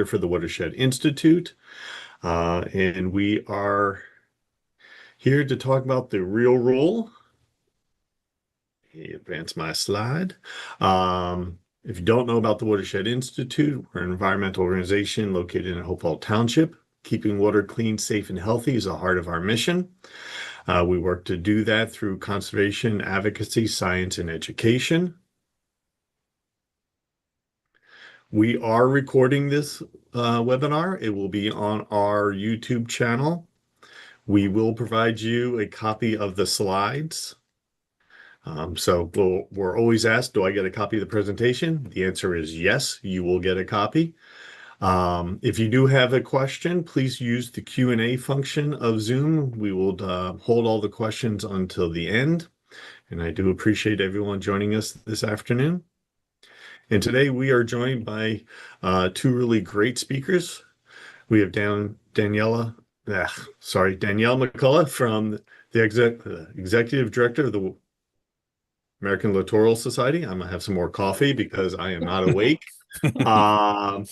for the Watershed Institute, and we are here to talk about the real rule. Advance my slide. If you don't know about the Watershed Institute, we're an environmental organization located in Hopewell Township. Keeping water clean, safe, and healthy is the heart of our mission. We work to do that through conservation, advocacy, science, and education. We are recording this webinar. It will be on our YouTube channel. We will provide you a copy of the slides. So we're always asked, do I get a copy of the presentation? The answer is yes, you will get a copy. If you do have a question, please use the Q&A function of Zoom. We will hold all the questions until the end. And I do appreciate everyone joining us this afternoon. And today we are joined by two really great speakers. We have Danielle McCullough from the Executive Director of the American Littoral Society. I'm gonna have some more coffee because I am not awake. I'm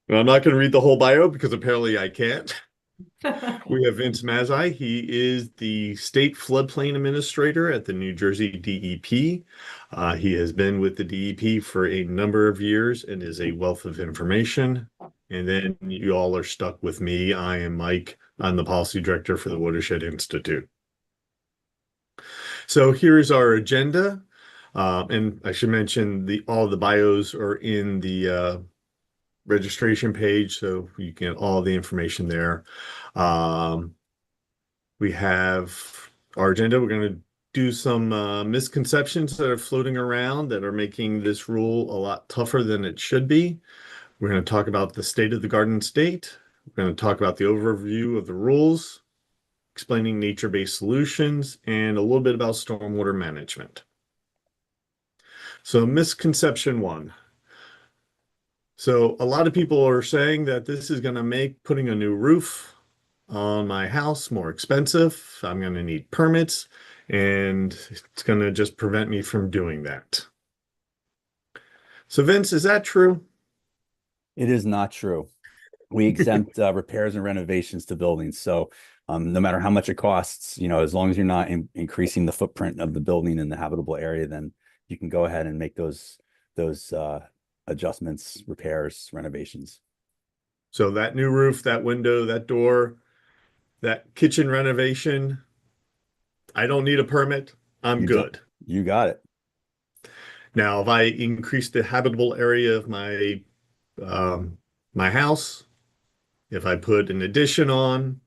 not going to read the whole bio because apparently I can't. We have Vince Mazzei. He is the State Floodplain Administrator at the New Jersey DEP. He has been with the DEP for a number of years and is a wealth of information. And then you all are stuck with me. I am Mike. I'm the Policy Director for the Watershed Institute. So here's our agenda. And I should mention all the bios are in the registration page, so you can get all the information there. We have our agenda. We're going to do some misconceptions that are floating around that are making this rule a lot tougher than it should be. We're going to talk about the state of the Garden State. We're going to talk about the overview of the rules, explaining nature-based solutions, and a little bit about stormwater management. So misconception one. So a lot of people are saying that this is going to make putting a new roof on my house more expensive. I'm going to need permits, and it's going to just prevent me from doing that. So Vince, is that true? It is not true. We exempt repairs and renovations to buildings. So no matter how much it costs, as long as you're not increasing the footprint of the building in the habitable area, then you can go ahead and make those adjustments, repairs, renovations. So that new roof, that window, that door, that kitchen renovation, I don't need a permit. I'm good. You got it. Now, if I increase the habitable area of my house, if I put an addition on,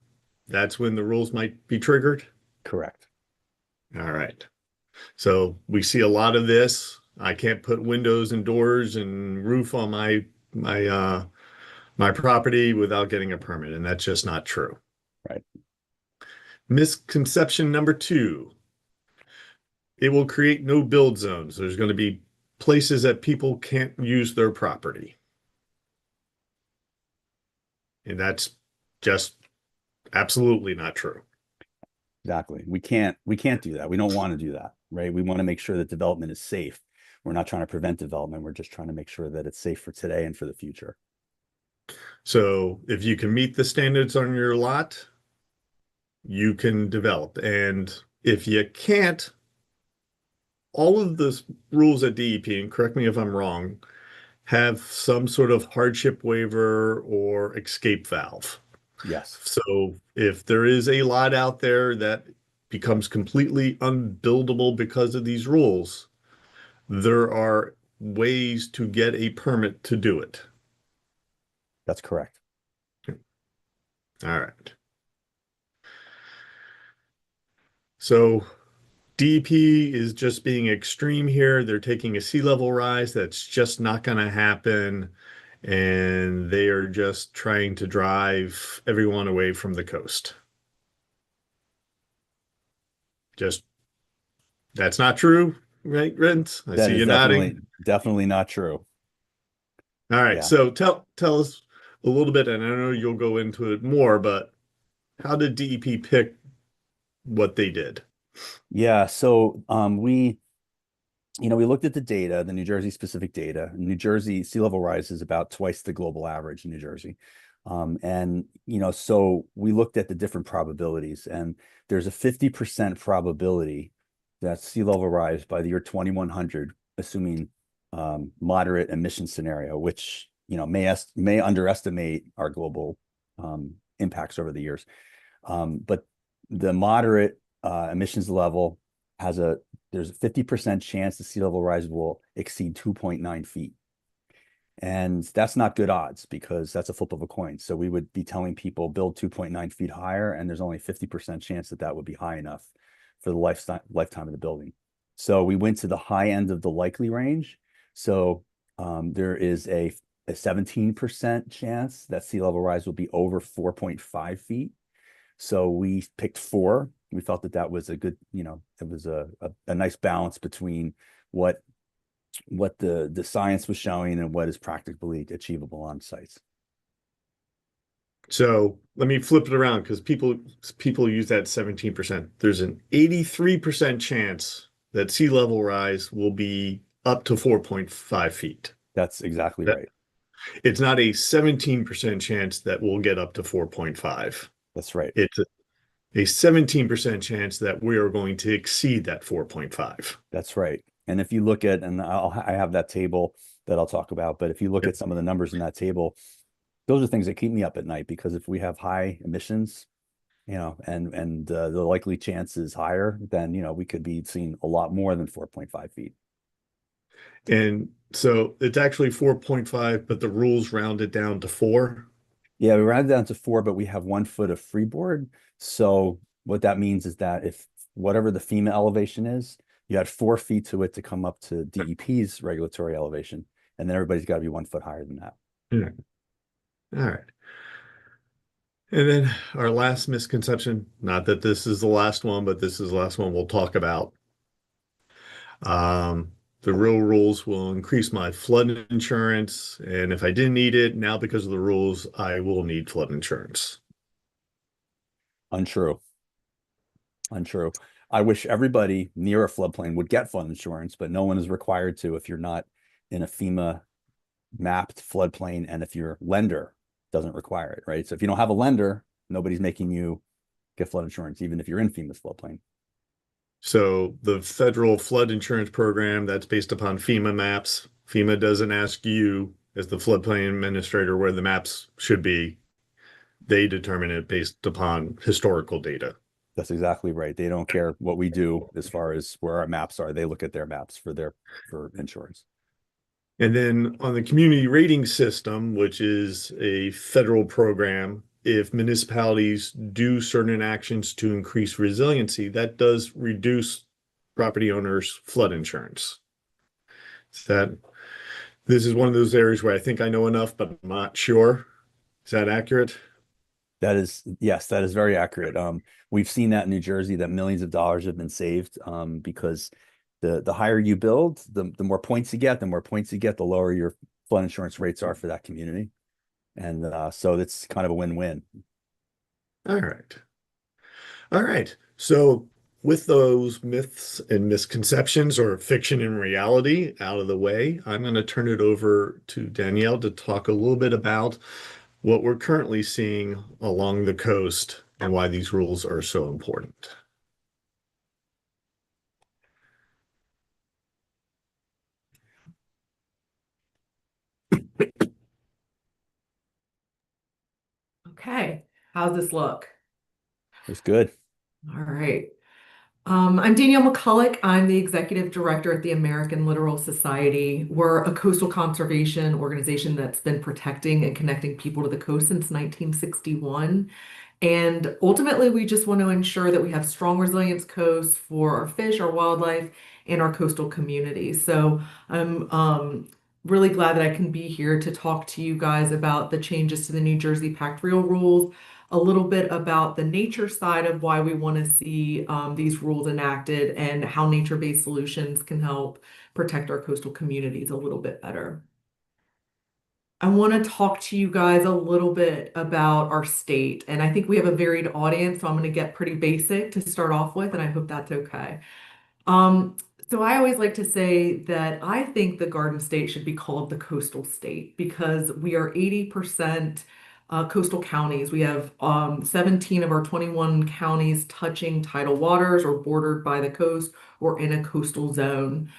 that's when the rules might be triggered. Correct. All right. So we see a lot of this. I can't put windows and doors and roof on my property without getting a permit, and that's just not true. Right. Misconception number two. It will create no build zones. There's going to be places that people can't use their property. And that's just absolutely not true. Exactly. We can't do that. We don't want to do that, right? We want to make sure that development is safe. We're not trying to prevent development. We're just trying to make sure that it's safe for today and for the future. So if you can meet the standards on your lot, you can develop. And if you can't, all of the rules at DEP, and correct me if I'm wrong, have some sort of hardship waiver or escape valve. Yes. So if there is a lot out there that becomes completely unbuildable because of these rules, there are ways to get a permit to do it. That's correct. All right. So DEP is just being extreme here. They're taking a sea level rise that's just not going to happen. And they are just trying to drive everyone away from the coast. That's not true, right, Vince? I see you nodding. Definitely not true. All right, yeah. So tell us a little bit, and I know you'll go into it more, but how did DEP pick what they did? Yeah, so we we looked at the data, the New Jersey specific data. New Jersey sea level rise is about twice the global average in New Jersey. And, so we looked at the different probabilities, and there's a 50% probability that sea level rise by the year 2100, assuming moderate emission scenario, which, may underestimate our global impacts over the years. But the moderate emissions level there's a 50% chance the sea level rise will exceed 2.9 feet. And that's not good odds, because that's a flip of a coin. So we would be telling people build 2.9 feet higher, and there's only 50% chance that that would be high enough for the lifetime of the building. So we went to the high end of the likely range. So there is a 17% chance that sea level rise will be over 4.5 feet. So we picked 4. We felt that that was a good, it was a nice balance between what the science was showing and what is practically achievable on sites. So let me flip it around, because people use that 17%. There's an 83% chance that sea level rise will be up to 4.5 feet. That's exactly right. It's not a 17% chance that we'll get up to 4.5. That's right. It's a 17% chance that we are going to exceed that 4.5. That's right. And if you look at, and I have that table that I'll talk about, but if you look at some of the numbers in that table, those are things that keep me up at night, because if we have high emissions, and the likely chance is higher, then, we could be seeing a lot more than 4.5 feet. And so it's actually 4.5, but the rules round it down to 4. Yeah, we rounded down to 4, but we have 1 foot of freeboard. So what that means is that if whatever the FEMA elevation is, you add 4 feet to it to come up to DEP's regulatory elevation, and then everybody's got to be 1 foot higher than that. Yeah. All right. And then our last misconception, not that this is the last one, but this is the last one we'll talk about. The real rules will increase my flood insurance, and if I didn't need it, now because of the rules, I will need flood insurance. Untrue. I wish everybody near a floodplain would get flood insurance, but no one is required to if you're not in a FEMA mapped floodplain, and if your lender doesn't require it, right? So if you don't have a lender, nobody's making you get flood insurance, even if you're in FEMA's floodplain. So the federal flood insurance program, that's based upon FEMA maps. FEMA doesn't ask you as the floodplain administrator where the maps should be. They determine it based upon historical data. That's exactly right. They don't care what we do as far as where our maps are. They look at their maps for insurance. And then on the community rating system, which is a federal program, if municipalities do certain actions to increase resiliency, that does reduce property owners' flood insurance. This is one of those areas where I think I know enough, but I'm not sure. Is that accurate? Yes, that is very accurate. We've seen that in New Jersey, that millions of dollars have been saved because the higher you build, the more points you get, the lower your flood insurance rates are for that community. And so it's kind of a win-win. All right. All right. So with those myths and misconceptions, or fiction and reality, out of the way, I'm going to turn it over to Danielle to talk a little bit about what we're currently seeing along the coast and why these rules are so important. Okay, how's this look? It's good. All right. I'm Danielle McCulloch. I'm the executive director at the American Littoral Society. We're a coastal conservation organization that's been protecting and connecting people to the coast since 1961. And ultimately, we just want to ensure that we have strong resilience coasts for our fish, our wildlife, and our coastal communities. So I'm really glad that I can be here to talk to you guys about the changes to the New Jersey Pact Rio rules, a little bit about the nature side of why we want to see these rules enacted, and how nature-based solutions can help protect our coastal communities a little bit better. I want to talk to you guys a little bit about our state, and I think we have a varied audience, so I'm going to get pretty basic to start off with, and I hope that's okay. So I always like to say that I think the Garden State should be called the Coastal State because we are 80% coastal counties. We have 17 of our 21 counties touching tidal waters or bordered by the coast or in a coastal zone.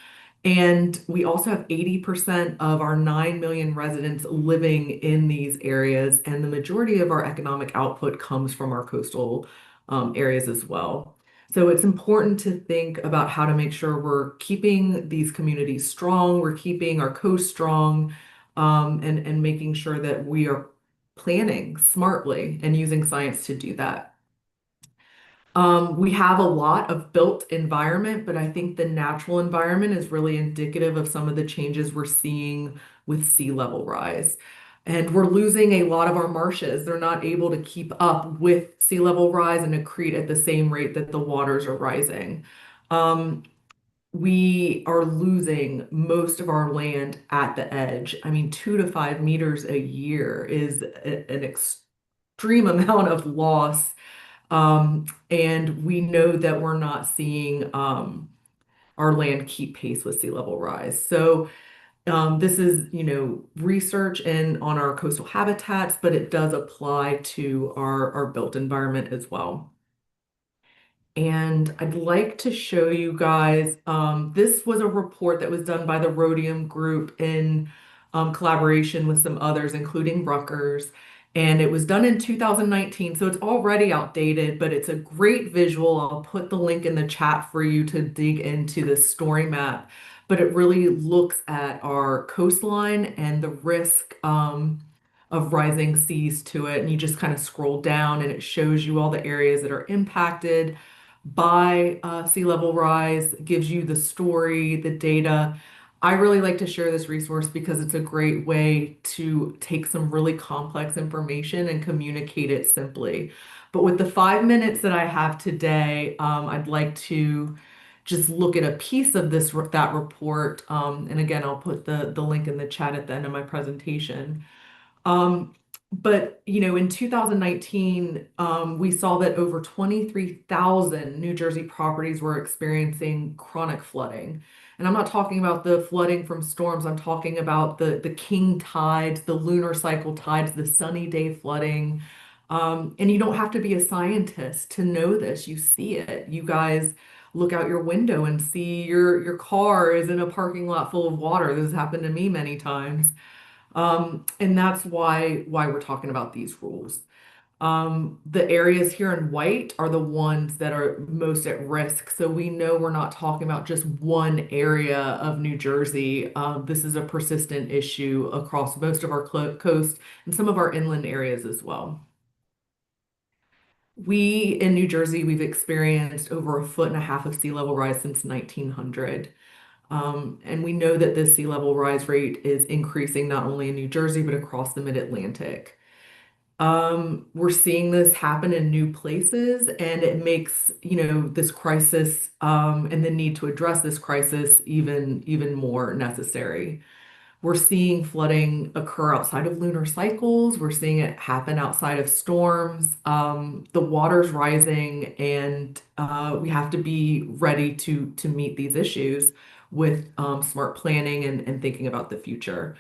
And we also have 80% of our 9 million residents living in these areas, and the majority of our economic output comes from our coastal areas as well. So it's important to think about how to make sure we're keeping these communities strong, we're keeping our coast strong, and making sure that we are planning smartly and using science to do that. We have a lot of built environment, but I think the natural environment is really indicative of some of the changes we're seeing with sea level rise. And we're losing a lot of our marshes. They're not able to keep up with sea level rise and accrete at the same rate that the waters are rising. Um, we are losing most of our land at the edge. I mean, 2 to 5 meters a year is an extreme amount of loss, and we know that we're not seeing our land keep pace with sea level rise. So this is, research in on our coastal habitats, but it does apply to our built environment as well. And I'd like to show you guys, this was a report that was done by the Rhodium Group in collaboration with some others, including Rutgers. And it was done in 2019, so it's already outdated, but it's a great visual. I'll put the link in the chat for you to dig into the story map. But it really looks at our coastline and the risk of rising seas to it. And you just kind of scroll down and it shows you all the areas that are impacted by sea level rise, gives you the story, the data. I really like to share this resource because it's a great way to take some really complex information and communicate it simply. But with the 5 minutes that I have today, I'd like to just look at a piece of that report. And again, I'll put the link in the chat at the end of my presentation. But in 2019, we saw that over 23,000 New Jersey properties were experiencing chronic flooding. And I'm not talking about the flooding from storms, I'm talking about the king tides, the lunar cycle tides, the sunny day flooding. And you don't have to be a scientist to know this. You see it. You guys look out your window and see your car is in a parking lot full of water. This has happened to me many times. And that's why we're talking about these rules. The areas here in white are the ones that are most at risk. So we know we're not talking about just one area of New Jersey. This is a persistent issue across most of our coast and some of our inland areas as well. We in New Jersey, we've experienced over 1.5 feet of sea level rise since 1900. And we know that this sea level rise rate is increasing not only in New Jersey, but across the mid-Atlantic. We're seeing this happen in new places, and it makes, this crisis, and the need to address this crisis even more necessary. We're seeing flooding occur outside of lunar cycles. We're seeing it happen outside of storms. The water's rising, and we have to be ready to meet these issues with smart planning and thinking about the future.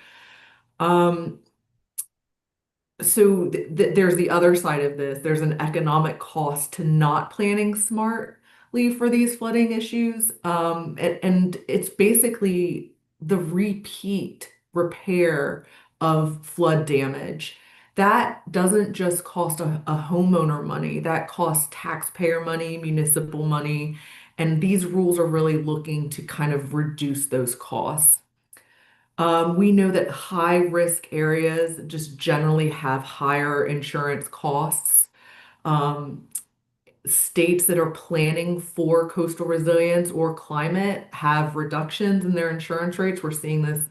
So there's the other side of this. There's an economic cost to not planning smartly for these flooding issues. And it's basically the repeat repair of flood damage. That doesn't just cost a homeowner money, that costs taxpayer money, municipal money. And these rules are really looking to kind of reduce those costs. We know that high risk areas just generally have higher insurance costs. Um, States that are planning for coastal resilience or climate have reductions in their insurance rates. We're seeing this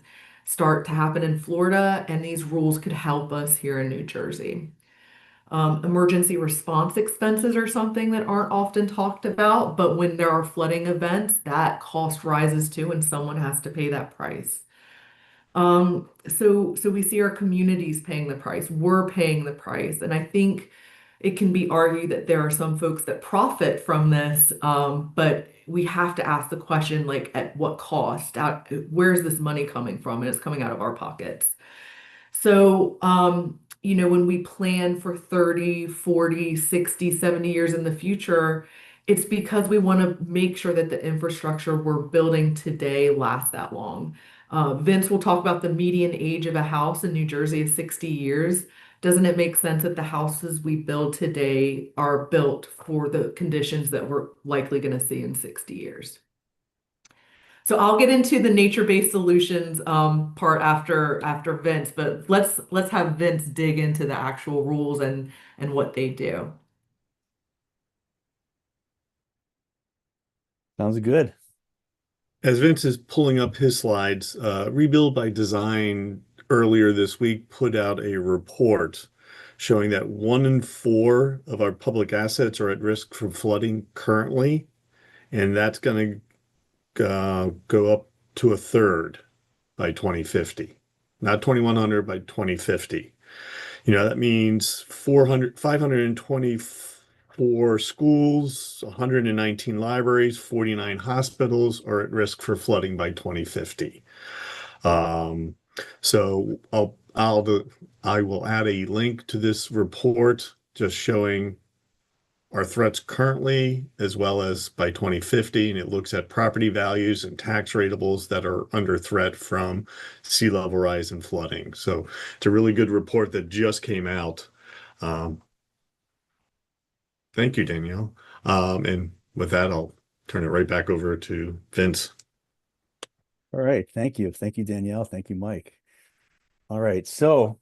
start to happen in Florida, and these rules could help us here in New Jersey. Emergency response expenses are something that aren't often talked about, but when there are flooding events, that cost rises too, and someone has to pay that price. So we see our communities paying the price. We're paying the price. And I think it can be argued that there are some folks that profit from this, but we have to ask the question, like, at what cost? Where's this money coming from? And it's coming out of our pockets. So, when we plan for 30, 40, 60, 70 years in the future, it's because we want to make sure that the infrastructure we're building today lasts that long. Vince will talk about the median age of a house in New Jersey is 60 years. Doesn't it make sense that the houses we build today are built for the conditions that we're likely going to see in 60 years? So I'll get into the nature-based solutions part after Vince, but let's have Vince dig into the actual rules and what they do. Sounds good. As Vince is pulling up his slides, Rebuild by Design earlier this week put out a report showing that 1 in 4 of our public assets are at risk from flooding currently, and that's going to go up to a third by 2050. Not 2100, by 2050. That means 524 schools, 119 libraries, 49 hospitals are at risk for flooding by 2050. So I will add a link to this report just showing our threats currently as well as by 2050, and it looks at property values and tax ratables that are under threat from sea level rise and flooding. So it's a really good report that just came out. Thank you, Danielle. And with that, I'll turn it right back over to Vince. All right. Thank you. Thank you, Danielle. Thank you, Mike. All right. So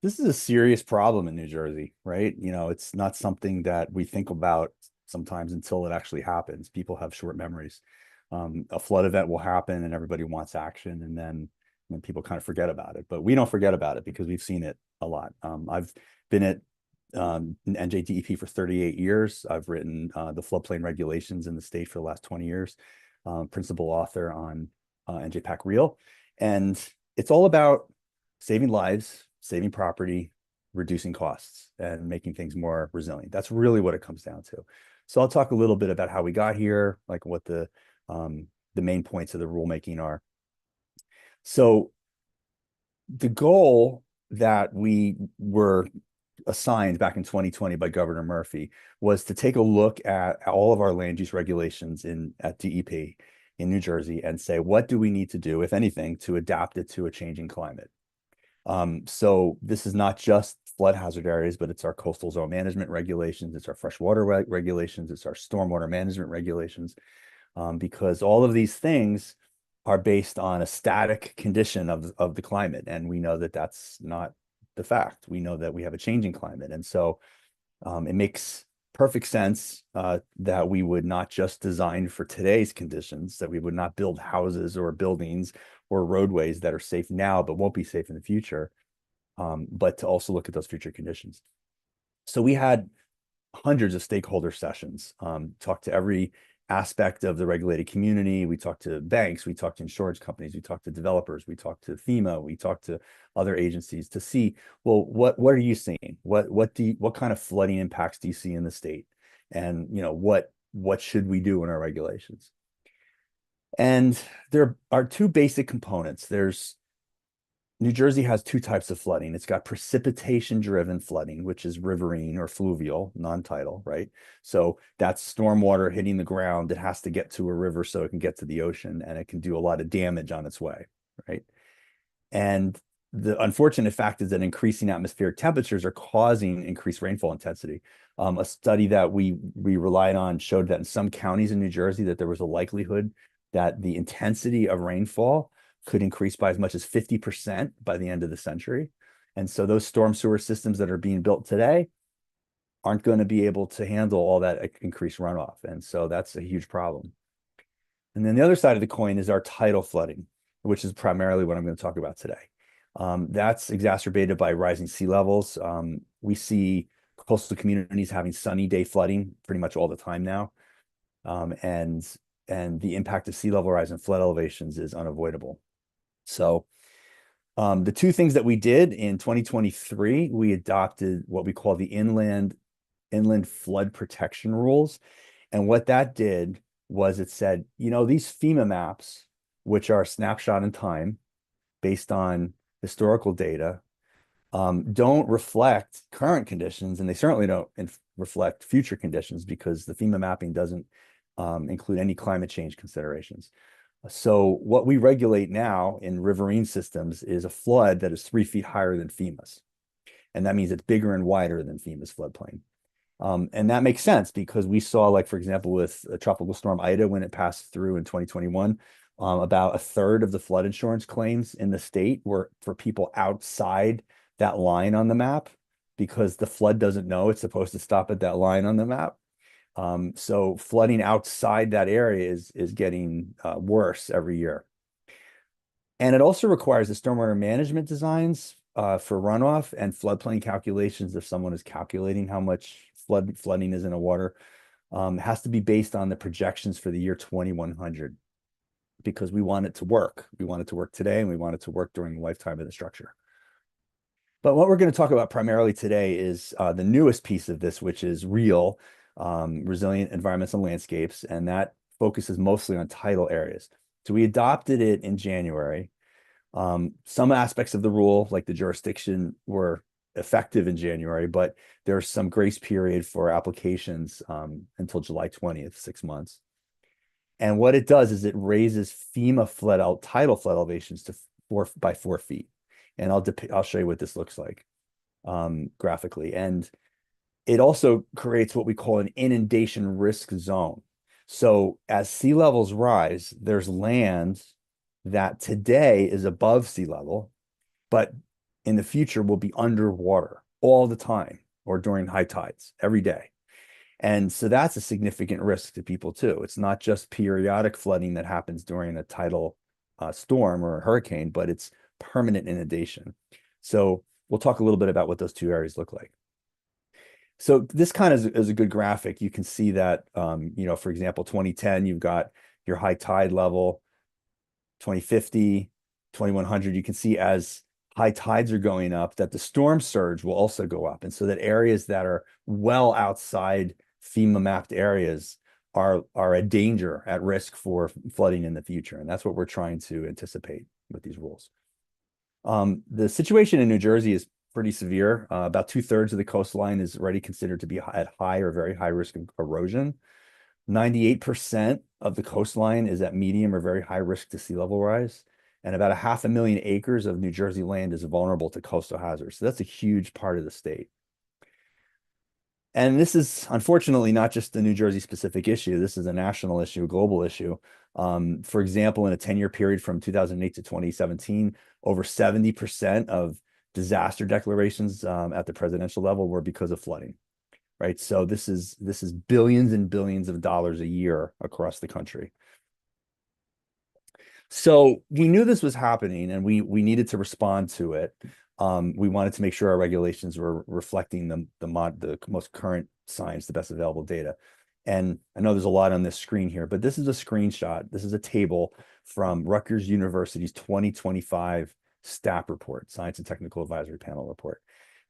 this is a serious problem in New Jersey, right? It's not something that we think about sometimes until it actually happens. People have short memories. A flood event will happen and everybody wants action, and then people kind of forget about it. But we don't forget about it because we've seen it a lot. I've been at NJDEP for 38 years. I've written the floodplain regulations in the state for the last 20 years, principal author on NJPAC Real. And it's all about saving lives, saving property, reducing costs, and making things more resilient. That's really what it comes down to. So I'll talk a little bit about how we got here, like what the main points of the rulemaking are. So the goal that we were assigned back in 2020 by Governor Murphy was to take a look at all of our land use regulations at DEP in New Jersey and say, what do we need to do, if anything, to adapt it to a changing climate? So this is not just flood hazard areas, but it's our coastal zone management regulations, it's our freshwater regulations, it's our stormwater management regulations, because all of these things are based on a static condition of the climate. And we know that that's not the fact. We know that we have a changing climate. And so it makes perfect sense that we would not just design for today's conditions, that we would not build houses or buildings or roadways that are safe now but won't be safe in the future, but to also look at those future conditions. So we had hundreds of stakeholder sessions, talked to every aspect of the regulated community. We talked to banks, we talked to insurance companies, we talked to developers, we talked to FEMA, we talked to other agencies to see, well, what are you seeing? What kind of flooding impacts do you see in the state? And what should we do in our regulations? And there are two basic components. New Jersey has two types of flooding. It's got precipitation-driven flooding, which is riverine or fluvial, non-tidal, right? So that's stormwater hitting the ground. It has to get to a river so it can get to the ocean, and it can do a lot of damage on its way, right? And the unfortunate fact is that increasing atmospheric temperatures are causing increased rainfall intensity. A study that we relied on showed that in some counties in New Jersey that there was a likelihood that the intensity of rainfall could increase by as much as 50% by the end of the century. And so those storm sewer systems that are being built today aren't going to be able to handle all that increased runoff. And so that's a huge problem. And then the other side of the coin is our tidal flooding, which is primarily what I'm going to talk about today. That's exacerbated by rising sea levels. We see coastal communities having sunny day flooding pretty much all the time now. And the impact of sea level rise and flood elevations is unavoidable. So the two things that we did in 2023, we adopted what we call the Inland inland flood protection rules. And what that did was it said, you know, these FEMA maps, which are a snapshot in time based on historical data, don't reflect current conditions, and they certainly don't reflect future conditions because the FEMA mapping doesn't include any climate change considerations. So what we regulate now in riverine systems is a flood that is 3 feet higher than FEMA's. And that means it's bigger and wider than FEMA's floodplain. And that makes sense because we saw, like, for example, with Tropical Storm Ida, when it passed through in 2021, about a third of the flood insurance claims in the state were for people outside that line on the map because the flood doesn't know it's supposed to stop at that line on the map. So flooding outside that area is getting worse every year. And it also requires the stormwater management designs for runoff and floodplain calculations. If someone is calculating how much flooding is in a water, has to be based on the projections for the year 2100 because we want it to work. We want it to work today, and we want it to work during the lifetime of the structure. But what we're going to talk about primarily today is the newest piece of this, which is REAL, Resilient Environments and Landscapes, and that focuses mostly on tidal areas. So we adopted it in January. Some aspects of the rule, like the jurisdiction, were effective in January, but there's some grace period for applications until July 20th, 6 months. And what it does is it raises FEMA tidal flood elevations to 4 by 4 feet. And I'll show you what this looks like graphically. And it also creates what we call an inundation risk zone. So as sea levels rise, there's land that today is above sea level, but in the future will be underwater all the time or during high tides every day. And so that's a significant risk to people too. It's not just periodic flooding that happens during a tidal storm or a hurricane, but it's permanent inundation. So we'll talk a little bit about what those two areas look like. So this kind of is a good graphic. You can see that, you know, for example, 2010, you've got your high tide level, 2050, 2100. You can see as high tides are going up that the storm surge will also go up. And so that areas that are well outside FEMA mapped areas are at danger, at risk for flooding in the future. And that's what we're trying to anticipate with these rules. The situation in New Jersey is pretty severe. About 2/3 of the coastline is already considered to be at high or very high risk of erosion. 98% of the coastline is at medium or very high risk to sea level rise. And about 500,000 acres of New Jersey land is vulnerable to coastal hazards. So that's a huge part of the state. And this is unfortunately not just a New Jersey specific issue. This is a national issue, a global issue. For example, in a 10-year period from 2008 to 2017, over 70% of disaster declarations at the presidential level were because of flooding, right? So this is billions and billions of dollars a year across the country. So we knew this was happening, and we needed to respond to it. We wanted to make sure our regulations were reflecting the most current science, the best available data. And I know there's a lot on this screen here, but this is a screenshot. This is a table from Rutgers University's 2025 STAP report, Science and Technical Advisory Panel report.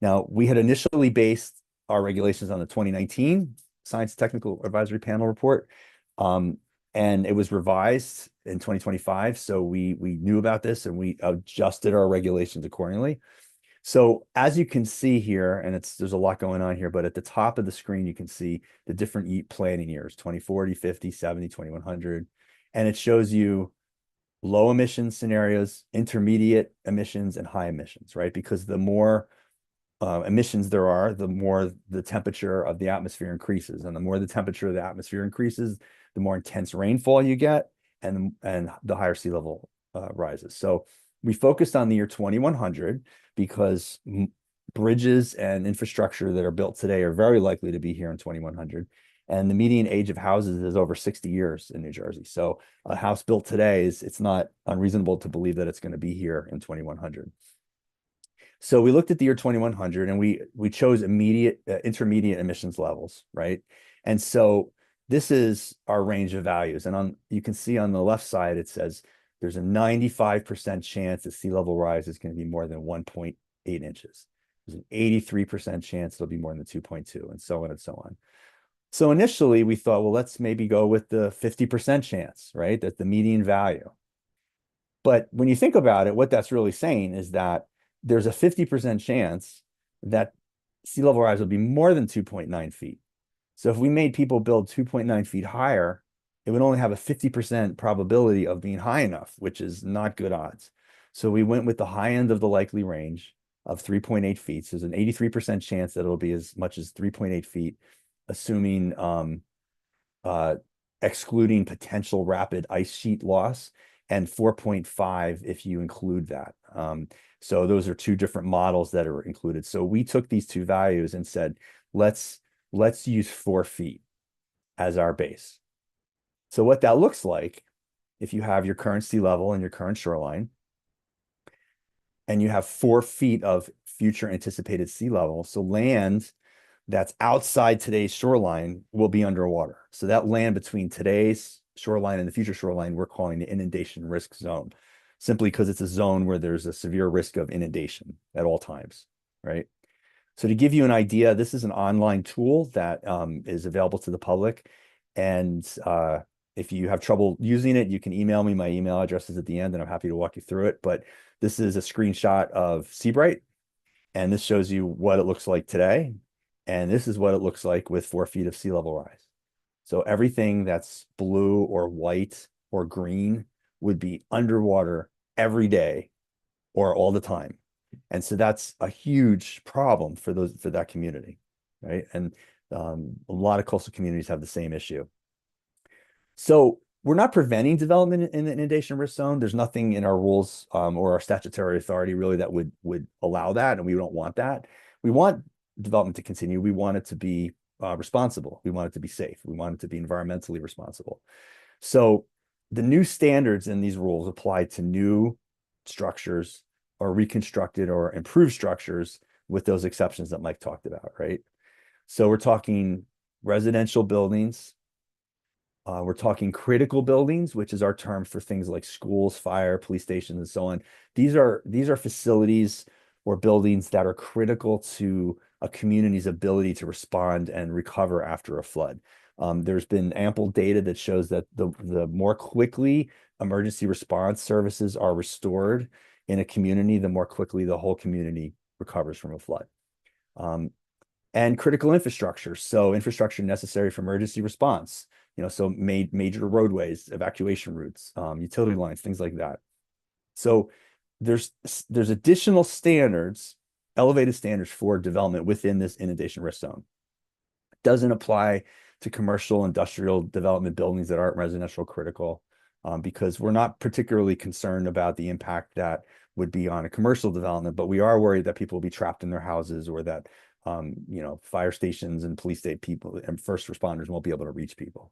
Now, we had initially based our regulations on the 2019 Science and Technical Advisory Panel report, and it was revised in 2025. So we knew about this and we adjusted our regulations accordingly. So as you can see here, and there's a lot going on here, but at the top of the screen, you can see the different planning years, 2040, 50, 70, 2100. And it shows you low emission scenarios, intermediate emissions, and high emissions, right? Because the more emissions there are, the more the temperature of the atmosphere increases. And the more the temperature of the atmosphere increases, the more intense rainfall you get, and the higher sea level rises. So we focused on the year 2100 because bridges and infrastructure that are built today are very likely to be here in 2100. And the median age of houses is over 60 years in New Jersey. So a house built today it's not unreasonable to believe that it's going to be here in 2100. So we looked at the year 2100 and we chose intermediate emissions levels, right? And so this is our range of values. And you can see on the left side, it says there's a 95% chance that sea level rise is going to be more than 1.8 inches. There's an 83% chance it'll be more than 2.2, and so on and so on. So initially we thought, well, let's maybe go with the 50% chance, right? That's the median value. But when you think about it, what that's really saying is that there's a 50% chance that sea level rise will be more than 2.9 feet. So if we made people build 2.9 feet higher, it would only have a 50% probability of being high enough, which is not good odds. So we went with the high end of the likely range of 3.8 feet. So there's an 83% chance that it'll be as much as 3.8 feet, assuming excluding potential rapid ice sheet loss, and 4.5 if you include that. So those are two different models that are included. So we took these two values and said, let's use 4 feet as our base. So what that looks like, if you have your current sea level and your current shoreline, and you have 4 feet of future anticipated sea level, so land that's outside today's shoreline will be underwater. So that land between today's shoreline and the future shoreline, we're calling the inundation risk zone, simply because it's a zone where there's a severe risk of inundation at all times, right? So to give you an idea, this is an online tool that is available to the public. And if you have trouble using it, you can email me. My email address is at the end, and I'm happy to walk you through it. But this is a screenshot of Seabright, and this shows you what it looks like today. And this is what it looks like with 4 feet of sea level rise. So everything that's blue or white or green would be underwater every day or all the time. And so that's a huge problem for that community, right? And a lot of coastal communities have the same issue. So we're not preventing development in the inundation risk zone. There's nothing in our rules or our statutory authority really that would allow that, and we don't want that. We want development to continue. We want it to be responsible. We want it to be safe. We want it to be environmentally responsible. So the new standards in these rules apply to new structures or reconstructed or improved structures with those exceptions that Mike talked about, right? So we're talking residential buildings. We're talking critical buildings, which is our term for things like schools, fire, police stations, and so on. These are facilities or buildings that are critical to a community's ability to respond and recover after a flood. There's been ample data that shows that the more quickly emergency response services are restored in a community, the more quickly the whole community recovers from a flood. And critical infrastructure, so infrastructure necessary for emergency response, so major roadways, evacuation routes, utility lines, things like that. So there's additional standards, elevated standards for development within this inundation risk zone. It doesn't apply to commercial industrial development buildings that aren't residential critical, because we're not particularly concerned about the impact that would be on a commercial development, but we are worried that people will be trapped in their houses, or that fire stations and police state people and first responders won't be able to reach people.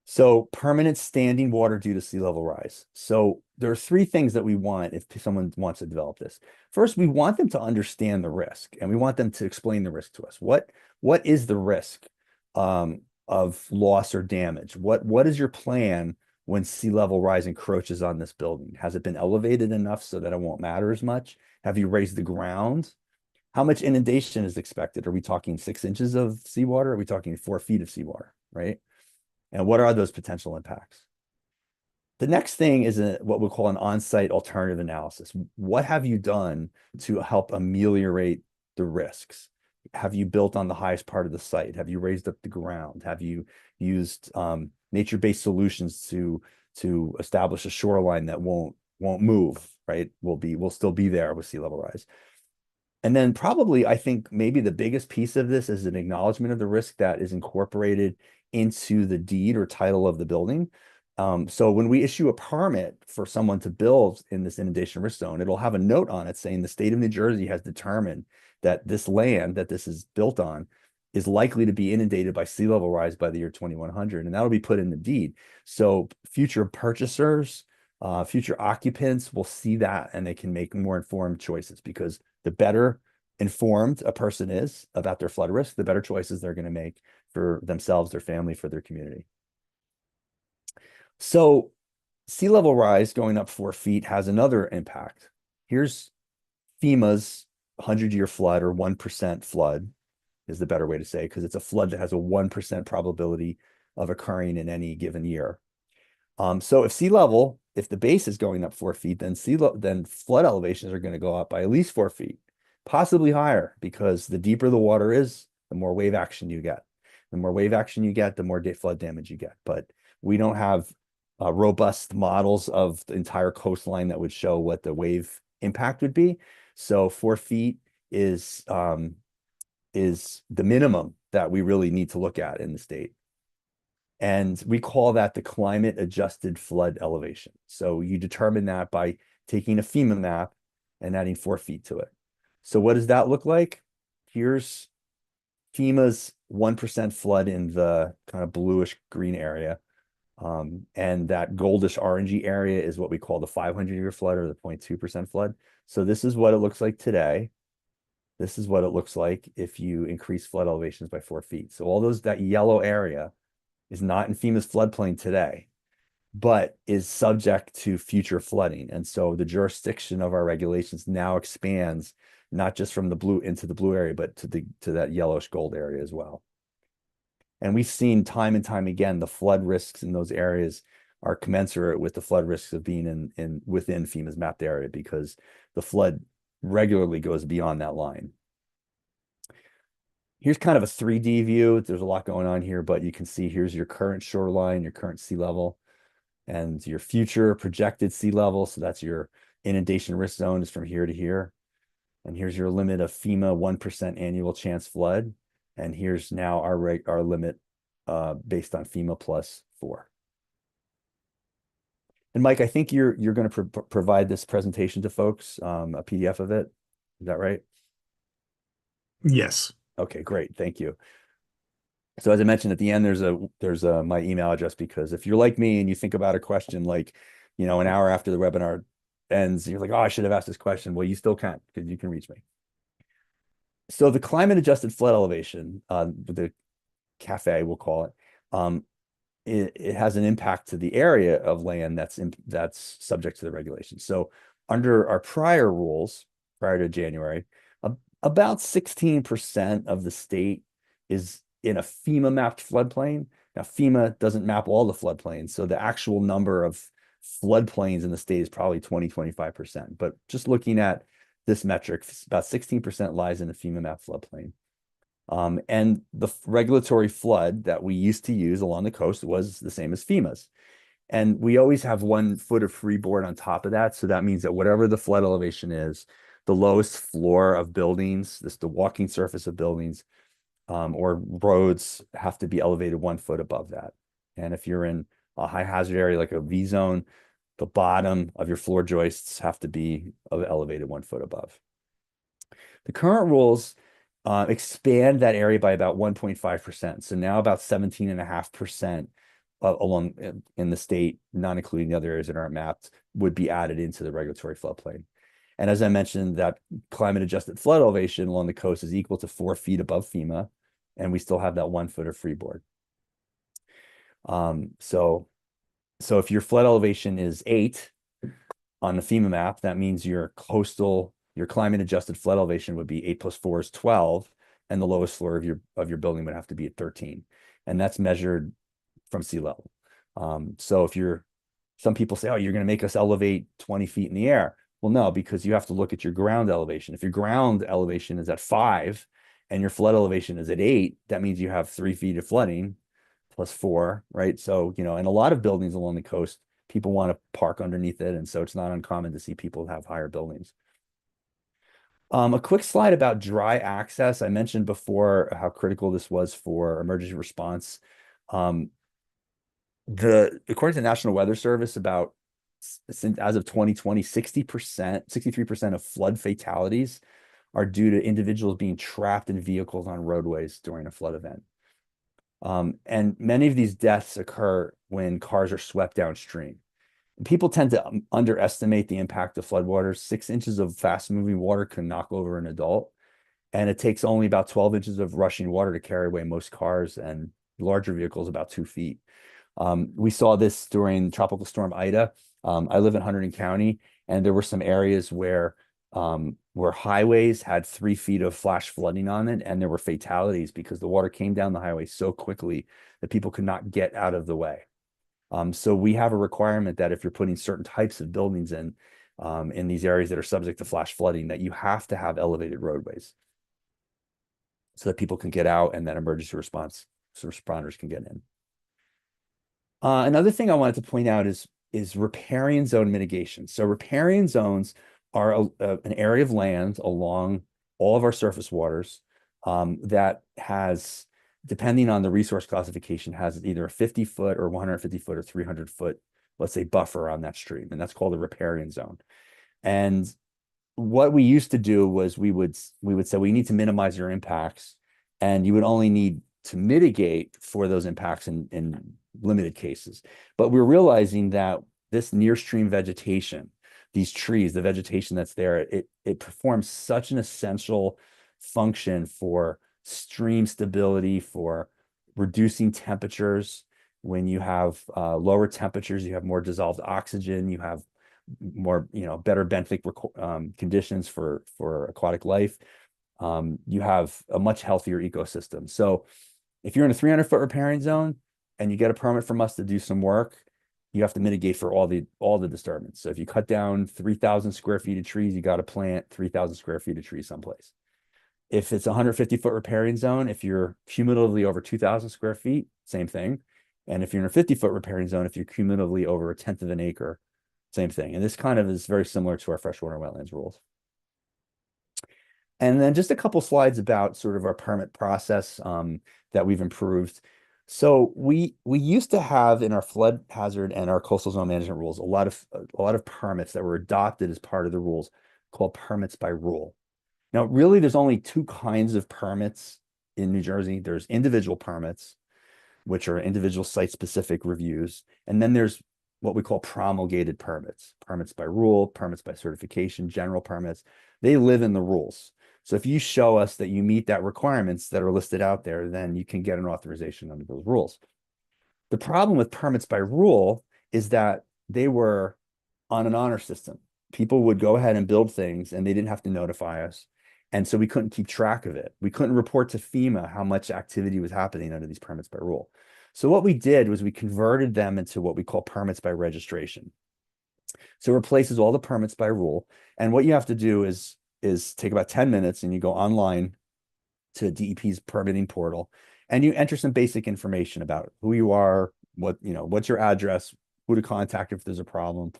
So permanent standing water due to sea level rise. So there are 3 things that we want if someone wants to develop this. First, we want them to understand the risk, and we want them to explain the risk to us. What is the risk of loss or damage? What is your plan when sea level rise encroaches on this building? Has it been elevated enough so that it won't matter as much? Have you raised the ground? How much inundation is expected? Are we talking 6 inches of seawater? Are we talking 4 feet of seawater, right? And what are those potential impacts? The next thing is what we'll call an on-site alternative analysis. What have you done to help ameliorate the risks? Have you built on the highest part of the site? Have you raised up the ground? Have you used nature-based solutions to establish a shoreline that won't move, right? Will still be there with sea level rise. And then probably, I think maybe the biggest piece of this is an acknowledgement of the risk that is incorporated into the deed or title of the building. So when we issue a permit for someone to build in this inundation risk zone, it'll have a note on it saying the state of New Jersey has determined that this land that this is built on is likely to be inundated by sea level rise by the year 2100, and that'll be put in the deed. So future purchasers, future occupants will see that, and they can make more informed choices, because the better informed a person is about their flood risk, the better choices they're going to make for themselves, their family, for their community. So sea level rise going up 4 feet has another impact. Here's FEMA's 100-year flood or 1% flood is the better way to say, because it's a flood that has a 1% probability of occurring in any given year. So if the base is going up 4 feet, then flood elevations are going to go up by at least 4 feet, possibly higher, because the deeper the water is, the more wave action you get. The more wave action you get, the more flood damage you get. But we don't have robust models of the entire coastline that would show what the wave impact would be. So 4 feet is the minimum that we really need to look at in the state. And we call that the climate adjusted flood elevation. So you determine that by taking a FEMA map and adding 4 feet to it. So what does that look like? Here's FEMA's 1% flood in the kind of bluish green area. And that goldish orangey area is what we call the 500-year flood, or the 0.2% flood. So this is what it looks like today. This is what it looks like if you increase flood elevations by 4 feet. So that yellow area is not in FEMA's floodplain today, but is subject to future flooding. And so the jurisdiction of our regulations now expands, not just from the blue into the blue area, but to that yellowish gold area as well. And we've seen time and time again, the flood risks in those areas are commensurate with the flood risks of being within FEMA's mapped area, because the flood regularly goes beyond that line. Here's kind of a 3D view. There's a lot going on here, but you can see here's your current shoreline, your current sea level, and your future projected sea level. So that's your inundation risk zone is from here to here. And here's your limit of FEMA 1% annual chance flood. And here's now our limit based on FEMA plus 4. And Mike, I think you're going to provide this presentation to folks, a PDF of it. Is that right? Yes. Okay, great. Thank you. So as I mentioned at the end, there's my email address, because if you're like me and you think about a question like, an hour after the webinar ends, you're like, oh, I should have asked this question. Well, you still can, because you can reach me. So the climate adjusted flood elevation, the CAFE we'll call it, it has an impact to the area of land that's subject to the regulation. So under our prior rules, prior to January, about 16% of the state is in a FEMA mapped floodplain. Now, FEMA doesn't map all the floodplains, so the actual number of floodplains in the state is probably 20-25%. But just looking at this metric, about 16% lies in the FEMA map floodplain. And the regulatory flood that we used to use along the coast was the same as FEMA's. And we always have 1 foot of freeboard on top of that. So that means that whatever the flood elevation is, the lowest floor of buildings, the walking surface of buildings, or roads have to be elevated 1 foot above that. And if you're in a high hazard area like a V zone, the bottom of your floor joists have to be elevated 1 foot above. The current rules expand that area by about 1.5%. So now about 17.5% along in the state, not including the other areas that aren't mapped, would be added into the regulatory floodplain. And as I mentioned, that climate adjusted flood elevation along the coast is equal to 4 feet above FEMA, and we still have that 1 foot of freeboard. So if your flood elevation is 8 on the FEMA map, that means your climate adjusted flood elevation would be 8 plus 4 is 12, and the lowest floor of your building would have to be at 13. And that's measured from sea level. So some people say, oh, you're going to make us elevate 20 feet in the air. Well, no, because you have to look at your ground elevation. If your ground elevation is at 5 and your flood elevation is at 8, that means you have 3 feet of flooding plus 4, right? So, in a lot of buildings along the coast, people want to park underneath it. And so it's not uncommon to see people have higher buildings. A quick slide about dry access. I mentioned before how critical this was for emergency response. According to the National Weather Service, as of 2020, 63% of flood fatalities are due to individuals being trapped in vehicles on roadways during a flood event. And many of these deaths occur when cars are swept downstream. People tend to underestimate the impact of floodwaters. 6 inches of fast moving water can knock over an adult. And it takes only about 12 inches of rushing water to carry away most cars, and larger vehicles about 2 feet. We saw this during Tropical Storm Ida. I live in Hunterdon County, and there were some areas where where highways had 3 feet of flash flooding on it, and there were fatalities because the water came down the highway so quickly that people could not get out of the way. So we have a requirement that if you're putting certain types of buildings in these areas that are subject to flash flooding, that you have to have elevated roadways so that people can get out and that emergency response responders can get in. Another thing I wanted to point out is riparian zone mitigation. So riparian zones are an area of land along all of our surface waters that has, depending on the resource classification, has either a 50-foot or 150-foot or 300-foot, let's say, buffer on that stream, and that's called a riparian zone. And what we used to do was we would say we need to minimize your impacts, and you would only need to mitigate for those impacts in limited cases. But we're realizing that this near stream vegetation, these trees, the vegetation that's there, it performs such an essential function for stream stability, for reducing temperatures. When you have lower temperatures, you have more dissolved oxygen, you have more, better benthic conditions for aquatic life. You have a much healthier ecosystem. So if you're in a 300-foot riparian zone and you get a permit from us to do some work, you have to mitigate for all the disturbance. So if you cut down 3,000 square feet of trees, you got to plant 3,000 square feet of trees someplace. If it's a 150-foot riparian zone, if you're cumulatively over 2,000 square feet, same thing. And if you're in a 50-foot riparian zone, if you're cumulatively over 1/10 of an acre, same thing. And this kind of is very similar to our freshwater wetlands rules. And then just a couple slides about sort of our permit process that we've improved. So we used to have in our flood hazard and our coastal zone management rules a lot of permits that were adopted as part of the rules called permits by rule. Now, really, there's only two kinds of permits in New Jersey. There's individual permits, which are individual site-specific reviews, and then there's what we call promulgated permits, permits by rule, permits by certification, general permits. They live in the rules. So if you show us that you meet that requirements that are listed out there, then you can get an authorization under those rules. The problem with permits by rule is that they were on an honor system. People would go ahead and build things and they didn't have to notify us. And so we couldn't keep track of it. We couldn't report to FEMA how much activity was happening under these permits by rule. So what we did was we converted them into what we call permits by registration. So it replaces all the permits by rule. And what you have to do is take about 10 minutes and you go online to DEP's permitting portal and you enter some basic information about who you are, what's your address, who to contact if there's a problem,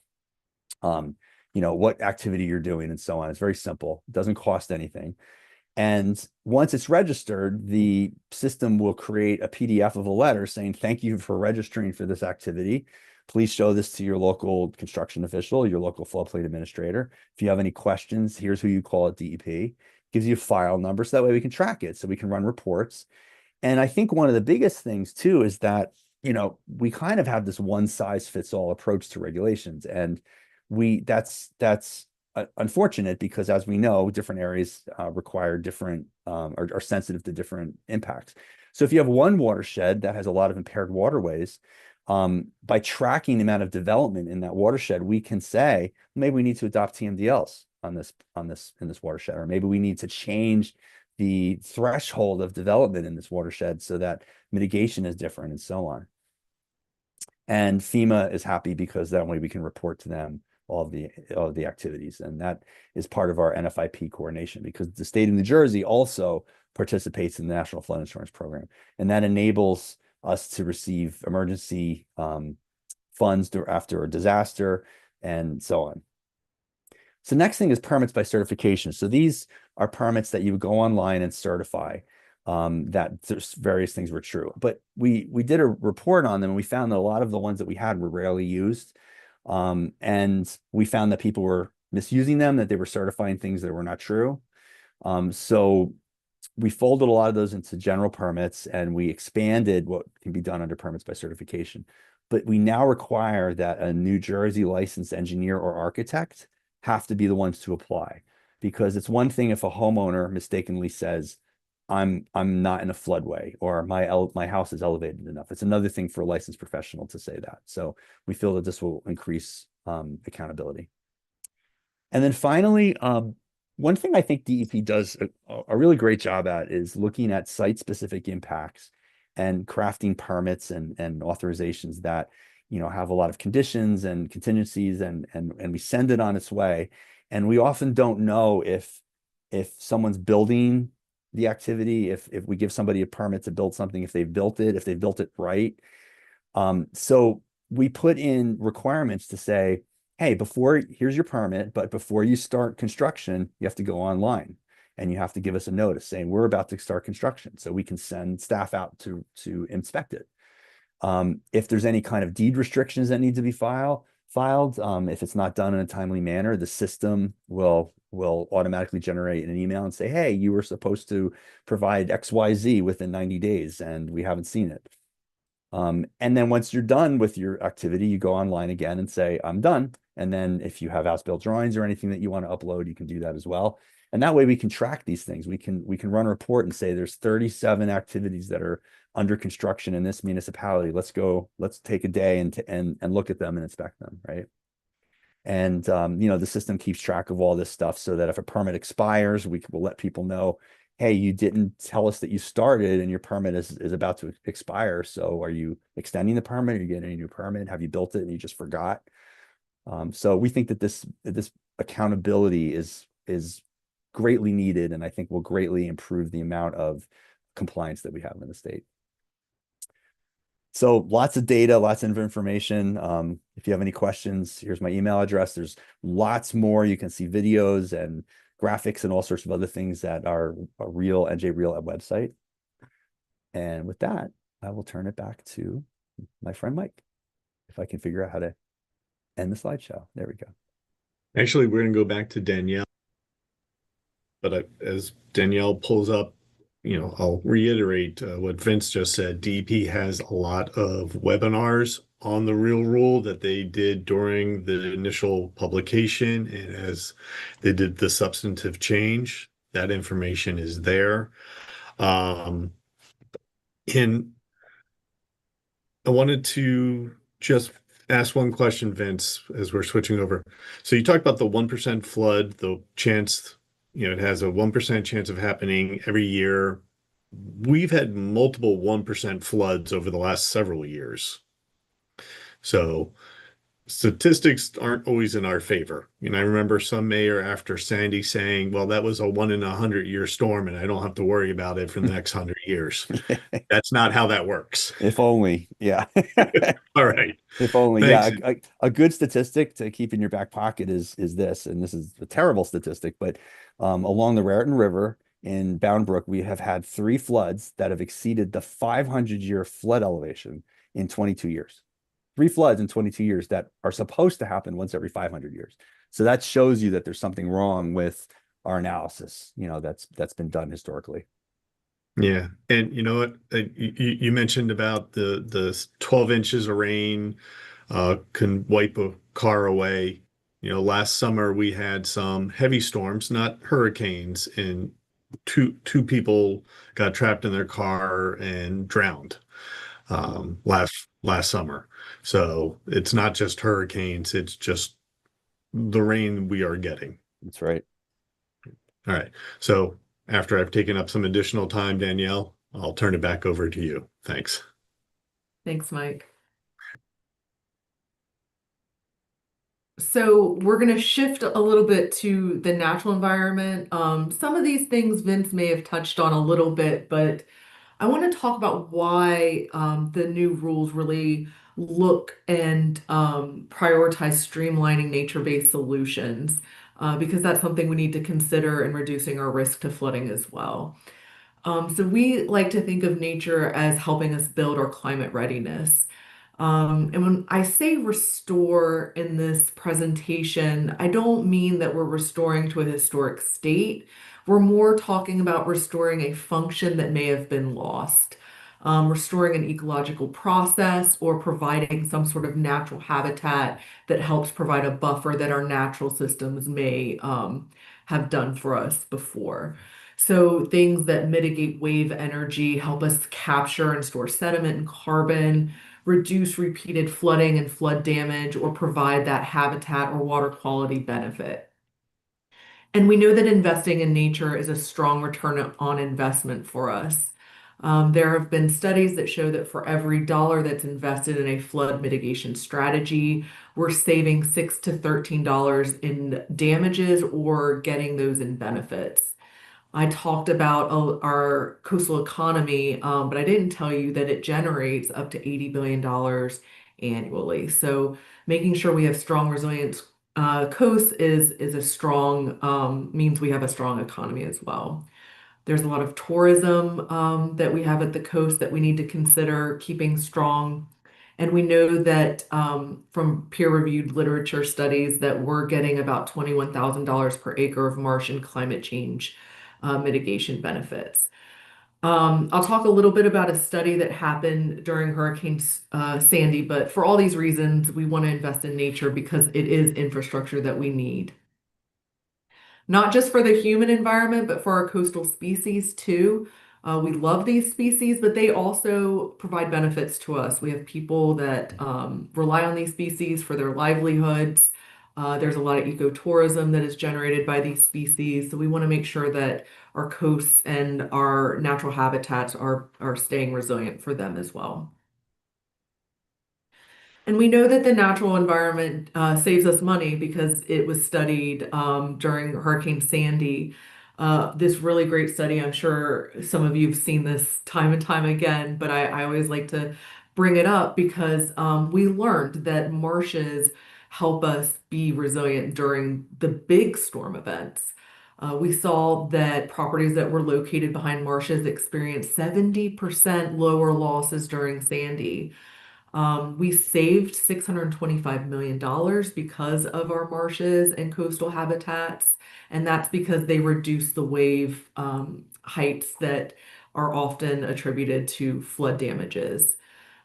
what activity you're doing and so on. It's very simple. It doesn't cost anything. And once it's registered, the system will create a PDF of a letter saying, thank you for registering for this activity. Please show this to your local construction official, your local floodplain administrator. If you have any questions, here's who you call at DEP. Gives you a file number so that way we can track it, so we can run reports. And I think one of the biggest things too is that, we kind of have this one size fits all approach to regulations. And that's unfortunate because, as we know, different areas require different are sensitive to different impacts. So if you have one watershed that has a lot of impaired waterways, by tracking the amount of development in that watershed, we can say maybe we need to adopt TMDLs in this watershed, or maybe we need to change the threshold of development in this watershed so that mitigation is different and so on. And FEMA is happy because that way we can report to them all of the activities. And that is part of our NFIP coordination, because the state of New Jersey also participates in the National Flood Insurance Program. And that enables us to receive emergency funds after a disaster and so on. So next thing is permits by certification. So these are permits that you would go online and certify that various things were true. But we did a report on them and we found that a lot of the ones that we had were rarely used. And we found that people were misusing them, that they were certifying things that were not true. So we folded a lot of those into general permits and we expanded what can be done under permits by certification. But we now require that a New Jersey licensed engineer or architect have to be the ones to apply, because it's one thing if a homeowner mistakenly says, I'm not in a floodway, or my house is elevated enough. It's another thing for a licensed professional to say that. So we feel that this will increase accountability. And then finally, one thing I think DEP does a really great job at is looking at site-specific impacts and crafting permits and authorizations that, have a lot of conditions and contingencies, and we send it on its way. And we often don't know if someone's building the activity, if we give somebody a permit to build something, if they've built it, if they've built it right. So we put in requirements to say, hey, here's your permit, but before you start construction, you have to go online and you have to give us a notice saying we're about to start construction, so we can send staff out to inspect it. If there's any kind of deed restrictions that need to be filed, if it's not done in a timely manner, the system will automatically generate an email and say, hey, you were supposed to provide XYZ within 90 days and we haven't seen it. And then once you're done with your activity, you go online again and say, I'm done. And then if you have as-built drawings or anything that you want to upload, you can do that as well. And that way we can track these things. We can run a report and say there's 37 activities that are under construction in this municipality. Let's take a day and look at them and inspect them, right? And the system keeps track of all this stuff so that if a permit expires, we will let people know, hey, you didn't tell us that you started and your permit is about to expire. So are you extending the permit? Are you getting a new permit? Have you built it and you just forgot? So we think that this accountability is greatly needed, and I think will greatly improve the amount of compliance that we have in the state. So lots of data, lots of information. If you have any questions, here's my email address. There's lots more. You can see videos and graphics and all sorts of other things that are a real NJ Real website. And with that, I will turn it back to my friend Mike, if I can figure out how to end the slideshow. There we go. Actually, we're going to go back to Danielle. But as Danielle pulls up, I'll reiterate what Vince just said. DEP has a lot of webinars on the Real Rule that they did during the initial publication, and as they did the substantive change, that information is there. And I wanted to just ask one question, Vince, as we're switching over. So you talked about the 1% flood, the chance, it has a 1% chance of happening every year. We've had multiple 1% floods over the last several years. So statistics aren't always in our favor. I remember some mayor after Sandy saying, well, that was a 1 in 100-year storm and I don't have to worry about it for the next 100 years. That's not how that works. If only. Yeah. All right. If only. Thanks. Yeah. A good statistic to keep in your back pocket is this, and this is a terrible statistic, but along the Raritan River in Bound Brook, we have had 3 floods that have exceeded the 500-year flood elevation in 22 years. 3 floods in 22 years that are supposed to happen once every 500 years. So that shows you that there's something wrong with our analysis, that's been done historically. Yeah. And you know what? You mentioned about the 12 inches of rain can wipe a car away. Last summer we had some heavy storms, not hurricanes, and two people got trapped in their car and drowned last summer. So it's not just hurricanes, it's just the rain we are getting. That's right. All right. So after I've taken up some additional time, Danielle, I'll turn it back over to you. Thanks. Thanks, Mike. So we're going to shift a little bit to the natural environment. Some of these things Vince may have touched on a little bit, but I want to talk about why the new rules really look and prioritize streamlining nature-based solutions, because that's something we need to consider in reducing our risk to flooding as well. So we like to think of nature as helping us build our climate readiness. And when I say restore in this presentation, I don't mean that we're restoring to a historic state. We're more talking about restoring a function that may have been lost, restoring an ecological process, or providing some sort of natural habitat that helps provide a buffer that our natural systems may have done for us before. So things that mitigate wave energy, help us capture and store sediment and carbon, reduce repeated flooding and flood damage, or provide that habitat or water quality benefit. And we know that investing in nature is a strong return on investment for us. There have been studies that show that for every dollar that's invested in a flood mitigation strategy, we're saving $6 to $13 in damages or getting those in benefits. I talked about our coastal economy, but I didn't tell you that it generates up to $80 billion annually. So making sure we have strong, resilient coasts is a strong means we have a strong economy as well. There's a lot of tourism that we have at the coast that we need to consider keeping strong. And we know that from peer-reviewed literature studies that we're getting about $21,000 per acre of marsh and climate change mitigation benefits. I'll talk a little bit about a study that happened during Hurricane Sandy, but for all these reasons, we want to invest in nature because it is infrastructure that we need. Not just for the human environment, but for our coastal species too. We love these species, but they also provide benefits to us. We have people that rely on these species for their livelihoods. There's a lot of ecotourism that is generated by these species. So we want to make sure that our coasts and our natural habitats are staying resilient for them as well. And we know that the natural environment saves us money because it was studied during Hurricane Sandy. This really great study, I'm sure some of you have seen this time and time again, but I always like to bring it up because we learned that marshes help us be resilient during the big storm events. We saw that properties that were located behind marshes experienced 70% lower losses during Sandy. We saved $625 million because of our marshes and coastal habitats, and that's because they reduce the wave heights that are often attributed to flood damages.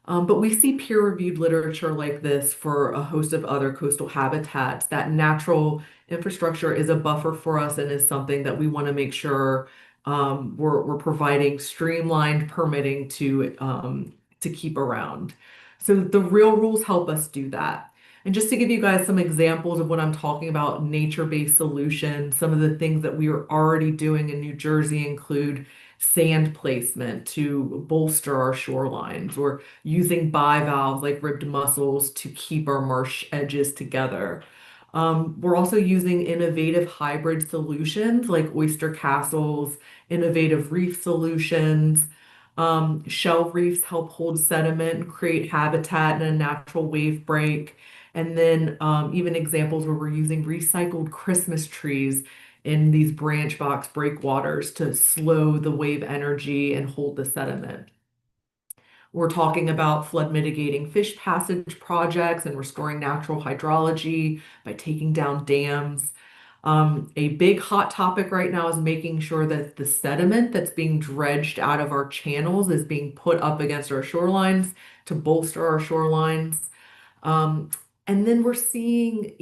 But we see peer-reviewed literature like this for a host of other coastal habitats. That natural infrastructure is a buffer for us and is something that we want to make sure we're providing streamlined permitting to keep around. So the real rules help us do that. And just to give you guys some examples of what I'm talking about, nature-based solutions, some of the things that we are already doing in New Jersey include sand placement to bolster our shorelines, or using bivalves like ribbed mussels to keep our marsh edges together. We're also using innovative hybrid solutions like oyster castles, innovative reef solutions. Shell reefs help hold sediment and create habitat and a natural wave break. And then even examples where we're using recycled Christmas trees in these branch box breakwaters to slow the wave energy and hold the sediment. We're talking about flood mitigating fish passage projects and restoring natural hydrology by taking down dams. A big hot topic right now is making sure that the sediment that's being dredged out of our channels is being put up against our shorelines to bolster our shorelines. And then we're seeing,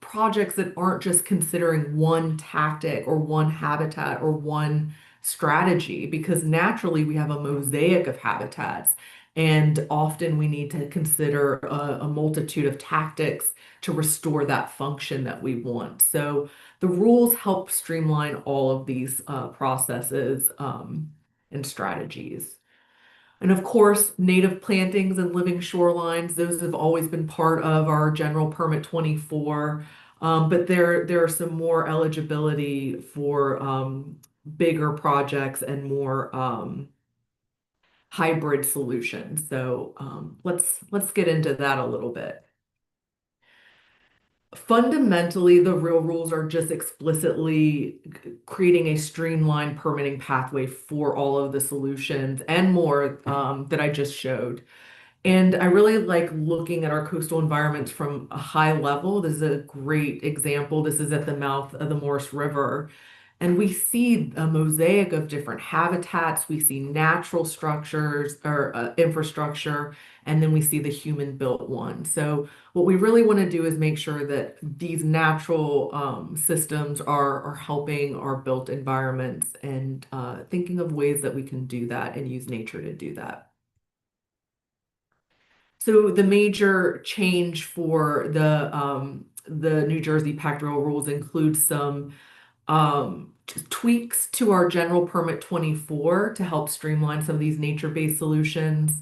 projects that aren't just considering one tactic or one habitat or one strategy, because naturally we have a mosaic of habitats. And often we need to consider a multitude of tactics to restore that function that we want. So the rules help streamline all of these processes and strategies. And of course, native plantings and living shorelines, those have always been part of our general permit 24. But there are some more eligibility for bigger projects and more hybrid solutions. So let's get into that a little bit. Fundamentally, the real rules are just explicitly creating a streamlined permitting pathway for all of the solutions and more that I just showed. And I really like looking at our coastal environments from a high level. This is a great example. This is at the mouth of the Morris River. And we see a mosaic of different habitats. We see natural structures or infrastructure, and then we see the human-built one. So what we really want to do is make sure that these natural systems are helping our built environments and thinking of ways that we can do that and use nature to do that. So the major change for the New Jersey Pactoral rules includes some tweaks to our general permit 24 to help streamline some of these nature-based solutions.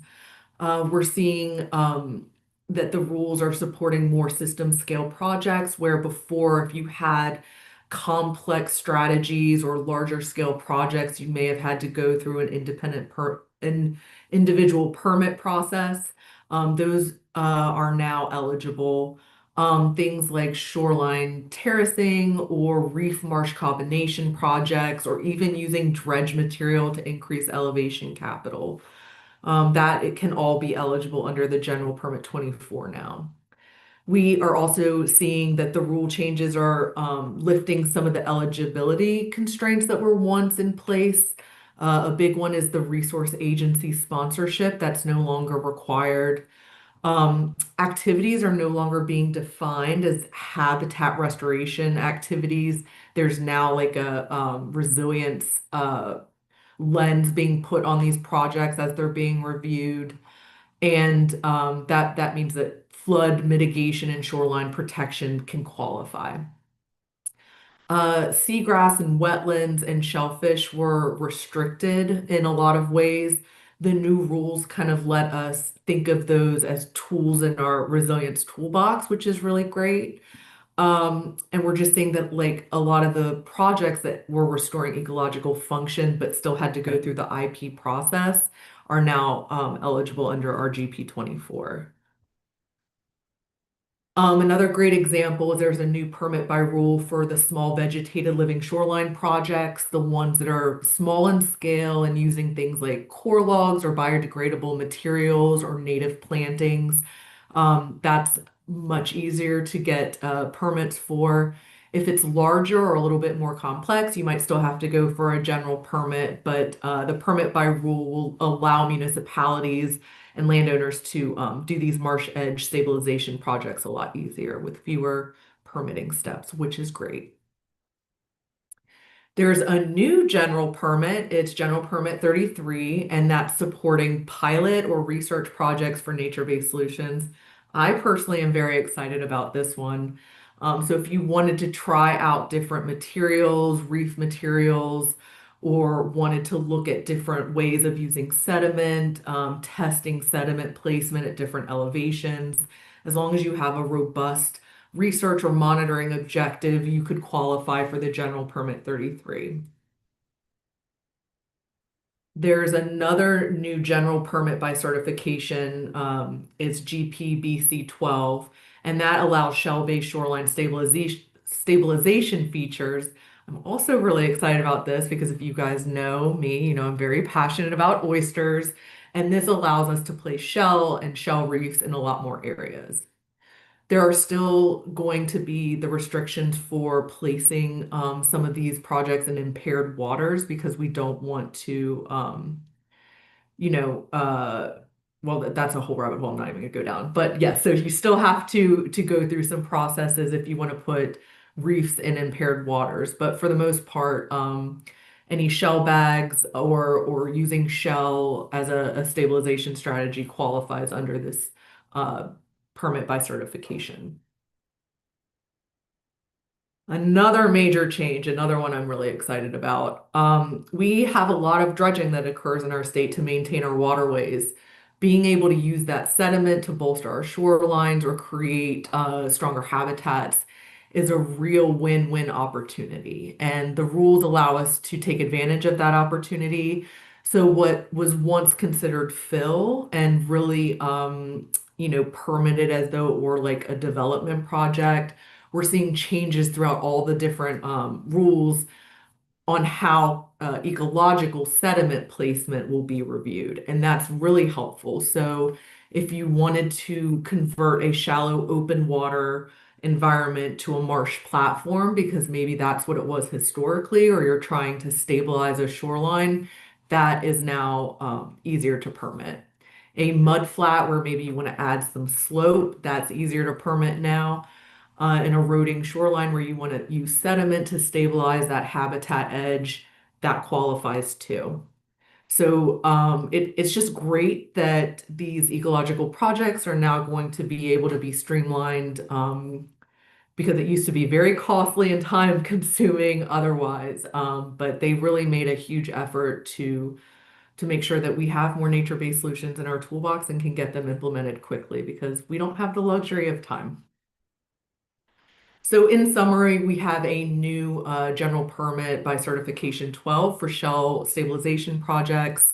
We're seeing that the rules are supporting more system scale projects where before, if you had complex strategies or larger scale projects, you may have had to go through an individual permit process. Those are now eligible. Things like shoreline terracing or reef marsh combination projects, or even using dredge material to increase elevation capital. That it can all be eligible under the general permit 24 now. We are also seeing that the rule changes are lifting some of the eligibility constraints that were once in place. A big one is the resource agency sponsorship that's no longer required. Activities are no longer being defined as habitat restoration activities. There's now like a resilience lens being put on these projects as they're being reviewed. And that means that flood mitigation and shoreline protection can qualify. Seagrass and wetlands and shellfish were restricted in a lot of ways. The new rules kind of let us think of those as tools in our resilience toolbox, which is really great. And we're just seeing that like a lot of the projects that were restoring ecological function but still had to go through the IP process are now eligible under our GP 24. Another great example is there's a new permit by rule for the small vegetated living shoreline projects, the ones that are small in scale and using things like core logs or biodegradable materials or native plantings. That's much easier to get permits for. If it's larger or a little bit more complex, you might still have to go for a general permit, but the permit by rule will allow municipalities and landowners to do these marsh edge stabilization projects a lot easier with fewer permitting steps, which is great. There's a new general permit. It's General Permit 33, and that's supporting pilot or research projects for nature-based solutions. I personally am very excited about this one. So if you wanted to try out different materials, reef materials, or wanted to look at different ways of using sediment, testing sediment placement at different elevations, as long as you have a robust research or monitoring objective, you could qualify for the General Permit 33. There's another new general permit by certification. It's GPBC 12, and that allows shell-based shoreline stabilization features. I'm also really excited about this because if you guys know me, you know I'm very passionate about oysters, and this allows us to place shell and shell reefs in a lot more areas. There are still going to be the restrictions for placing some of these projects in impaired waters because we don't want to, you know, well, that's a whole rabbit hole I'm not even gonna go down. But yes, so you still have to go through some processes if you want to put reefs in impaired waters. But for the most part, any shell bags or using shell as a stabilization strategy qualifies under this permit by certification. Another major change, another one I'm really excited about. We have a lot of dredging that occurs in our state to maintain our waterways. Being able to use that sediment to bolster our shorelines or create stronger habitats is a real win-win opportunity. And the rules allow us to take advantage of that opportunity. So what was once considered fill and really you know, permitted as though it were like a development project, we're seeing changes throughout all the different rules on how ecological sediment placement will be reviewed. And that's really helpful. So if you wanted to convert a shallow open water environment to a marsh platform, because maybe that's what it was historically, or you're trying to stabilize a shoreline, that is now easier to permit. A mud flat where maybe you want to add some slope, that's easier to permit now. An eroding shoreline where you want to use sediment to stabilize that habitat edge, that qualifies too. So it's just great that these ecological projects are now going to be able to be streamlined because it used to be very costly and time consuming otherwise. But they really made a huge effort to make sure that we have more nature-based solutions in our toolbox and can get them implemented quickly because we don't have the luxury of time. So in summary, we have a new general permit by certification 12 for shell stabilization projects.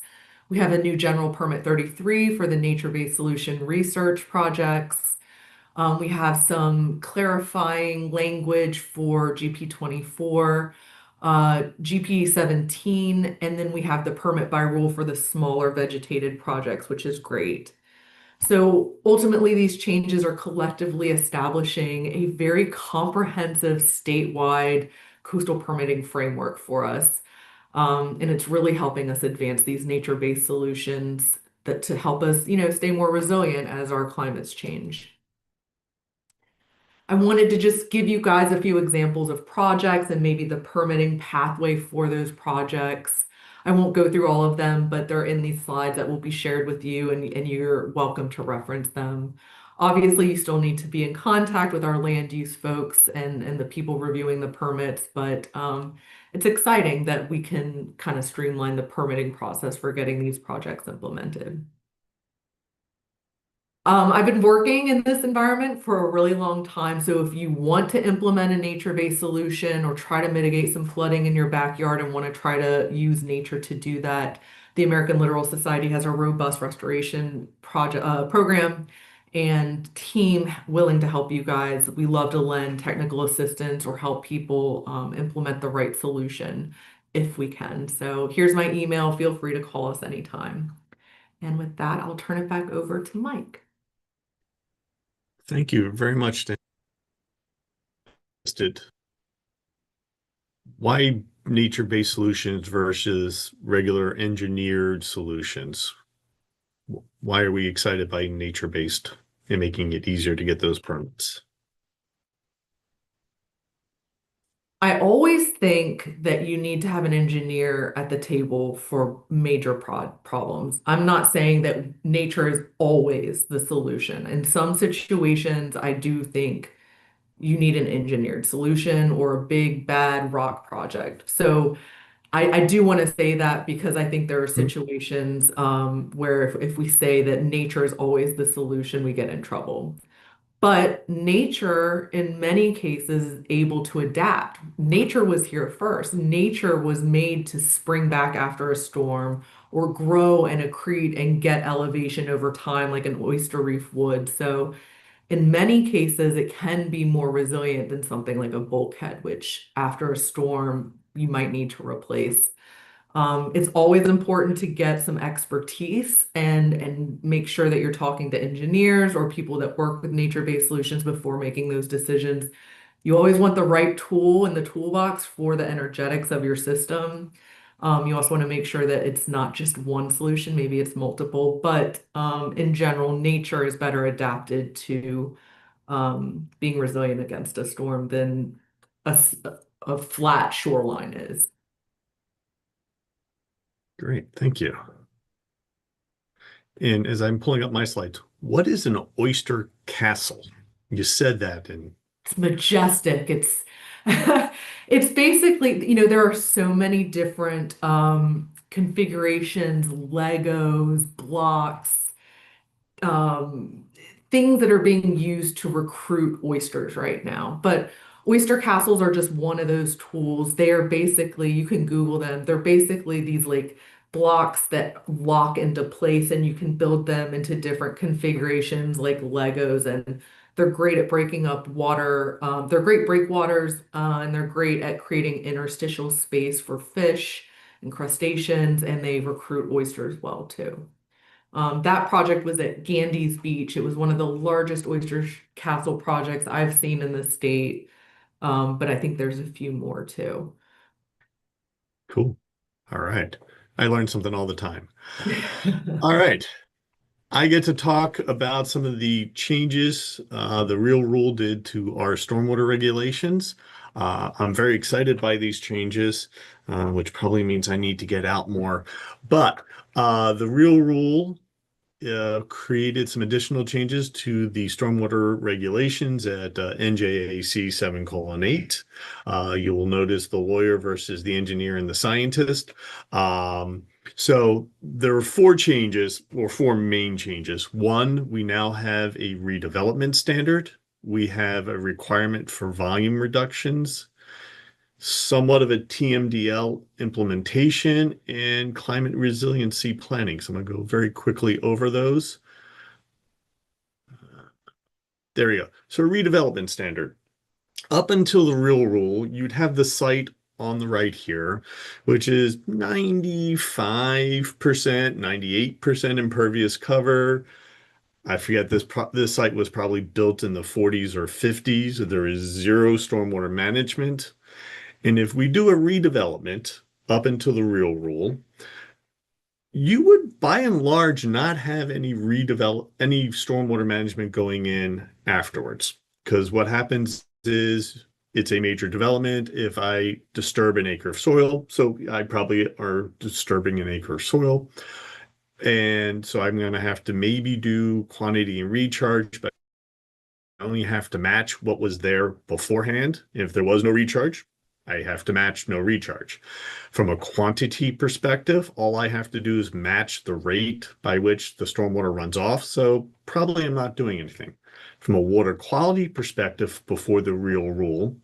We have a new general permit 33 for the nature-based solution research projects. We have some clarifying language for GP 24, GP 17, and then we have the permit by rule for the smaller vegetated projects, which is great. So ultimately, these changes are collectively establishing a very comprehensive statewide coastal permitting framework for us. And it's really helping us advance these nature-based solutions that to help us, stay more resilient as our climates change. I wanted to just give you guys a few examples of projects and maybe the permitting pathway for those projects. I won't go through all of them, but they're in these slides that will be shared with you, and you're welcome to reference them. Obviously, you still need to be in contact with our land use folks and the people reviewing the permits, but it's exciting that we can kind of streamline the permitting process for getting these projects implemented. I've been working in this environment for a really long time. So if you want to implement a nature-based solution or try to mitigate some flooding in your backyard and want to try to use nature to do that, the American Littoral Society has a robust restoration project program and team willing to help you guys. We love to lend technical assistance or help people implement the right solution if we can. So here's my email. Feel free to call us anytime. And with that, I'll turn it back over to Mike. Thank you very much, Dan. Why nature-based solutions versus regular engineered solutions? Why are we excited by nature-based and making it easier to get those permits? I always think that you need to have an engineer at the table for major problems. I'm not saying that nature is always the solution. In some situations, I do think you need an engineered solution or a big bad rock project. So I do want to say that because I think there are situations where if we say that nature is always the solution, we get in trouble. But nature, in many cases, is able to adapt. Nature was here first. Nature was made to spring back after a storm or grow and accrete and get elevation over time, like an oyster reef would. So, in many cases, it can be more resilient than something like a bulkhead, which after a storm, you might need to replace. It's always important to get some expertise and make sure that you're talking to engineers or people that work with nature-based solutions before making those decisions. You always want the right tool in the toolbox for the energetics of your system. You also want to make sure that it's not just one solution, maybe it's multiple, but in general, nature is better adapted to being resilient against a storm than a flat shoreline is. Great, thank you. And as I'm pulling up my slides, what is an oyster castle? You said that and It's majestic. It's it's basically, there are so many different configurations, Legos, blocks, um, things that are being used to recruit oysters right now. But oyster castles are just one of those tools. They are basically, you can Google them. They're basically these like blocks that lock into place and you can build them into different configurations like Legos, and they're great at breaking up water. They're great breakwaters, and they're great at creating interstitial space for fish and crustaceans, and they recruit oysters well too. That project was at Gandy's Beach. It was one of the largest oyster castle projects I've seen in the state, but I think there's a few more too. cool. All right. I learn something all the time. All right. I get to talk about some of the changes the Real Rule did to our stormwater regulations. I'm very excited by these changes, which probably means I need to get out more. But the Real Rule created some additional changes to the stormwater regulations at NJAC 7:8. You will notice the lawyer versus the engineer and the scientist. So there are four changes, or four main changes. One, we now have a redevelopment standard. We have a requirement for volume reductions, somewhat of a TMDL implementation, and climate resiliency planning. So I'm going to go very quickly over those. There you go. So redevelopment standard. Up until the real rule, you'd have the site on the right here, which is 95%, 98% impervious cover. I forget, this site was probably built in the 40s or 50s. There is zero stormwater management. And if we do a redevelopment up until the real rule, you would by and large not have any stormwater management going in afterwards. Because what happens is it's a major development. If I disturb an acre of soil, so I probably are disturbing an acre of soil. And so I'm going to have to maybe do quantity and recharge, but I only have to match what was there beforehand. If there was no recharge, I have to match no recharge. From a quantity perspective, all I have to do is match the rate by which the stormwater runs off. So probably I'm not doing anything. From a water quality perspective, before the real rule,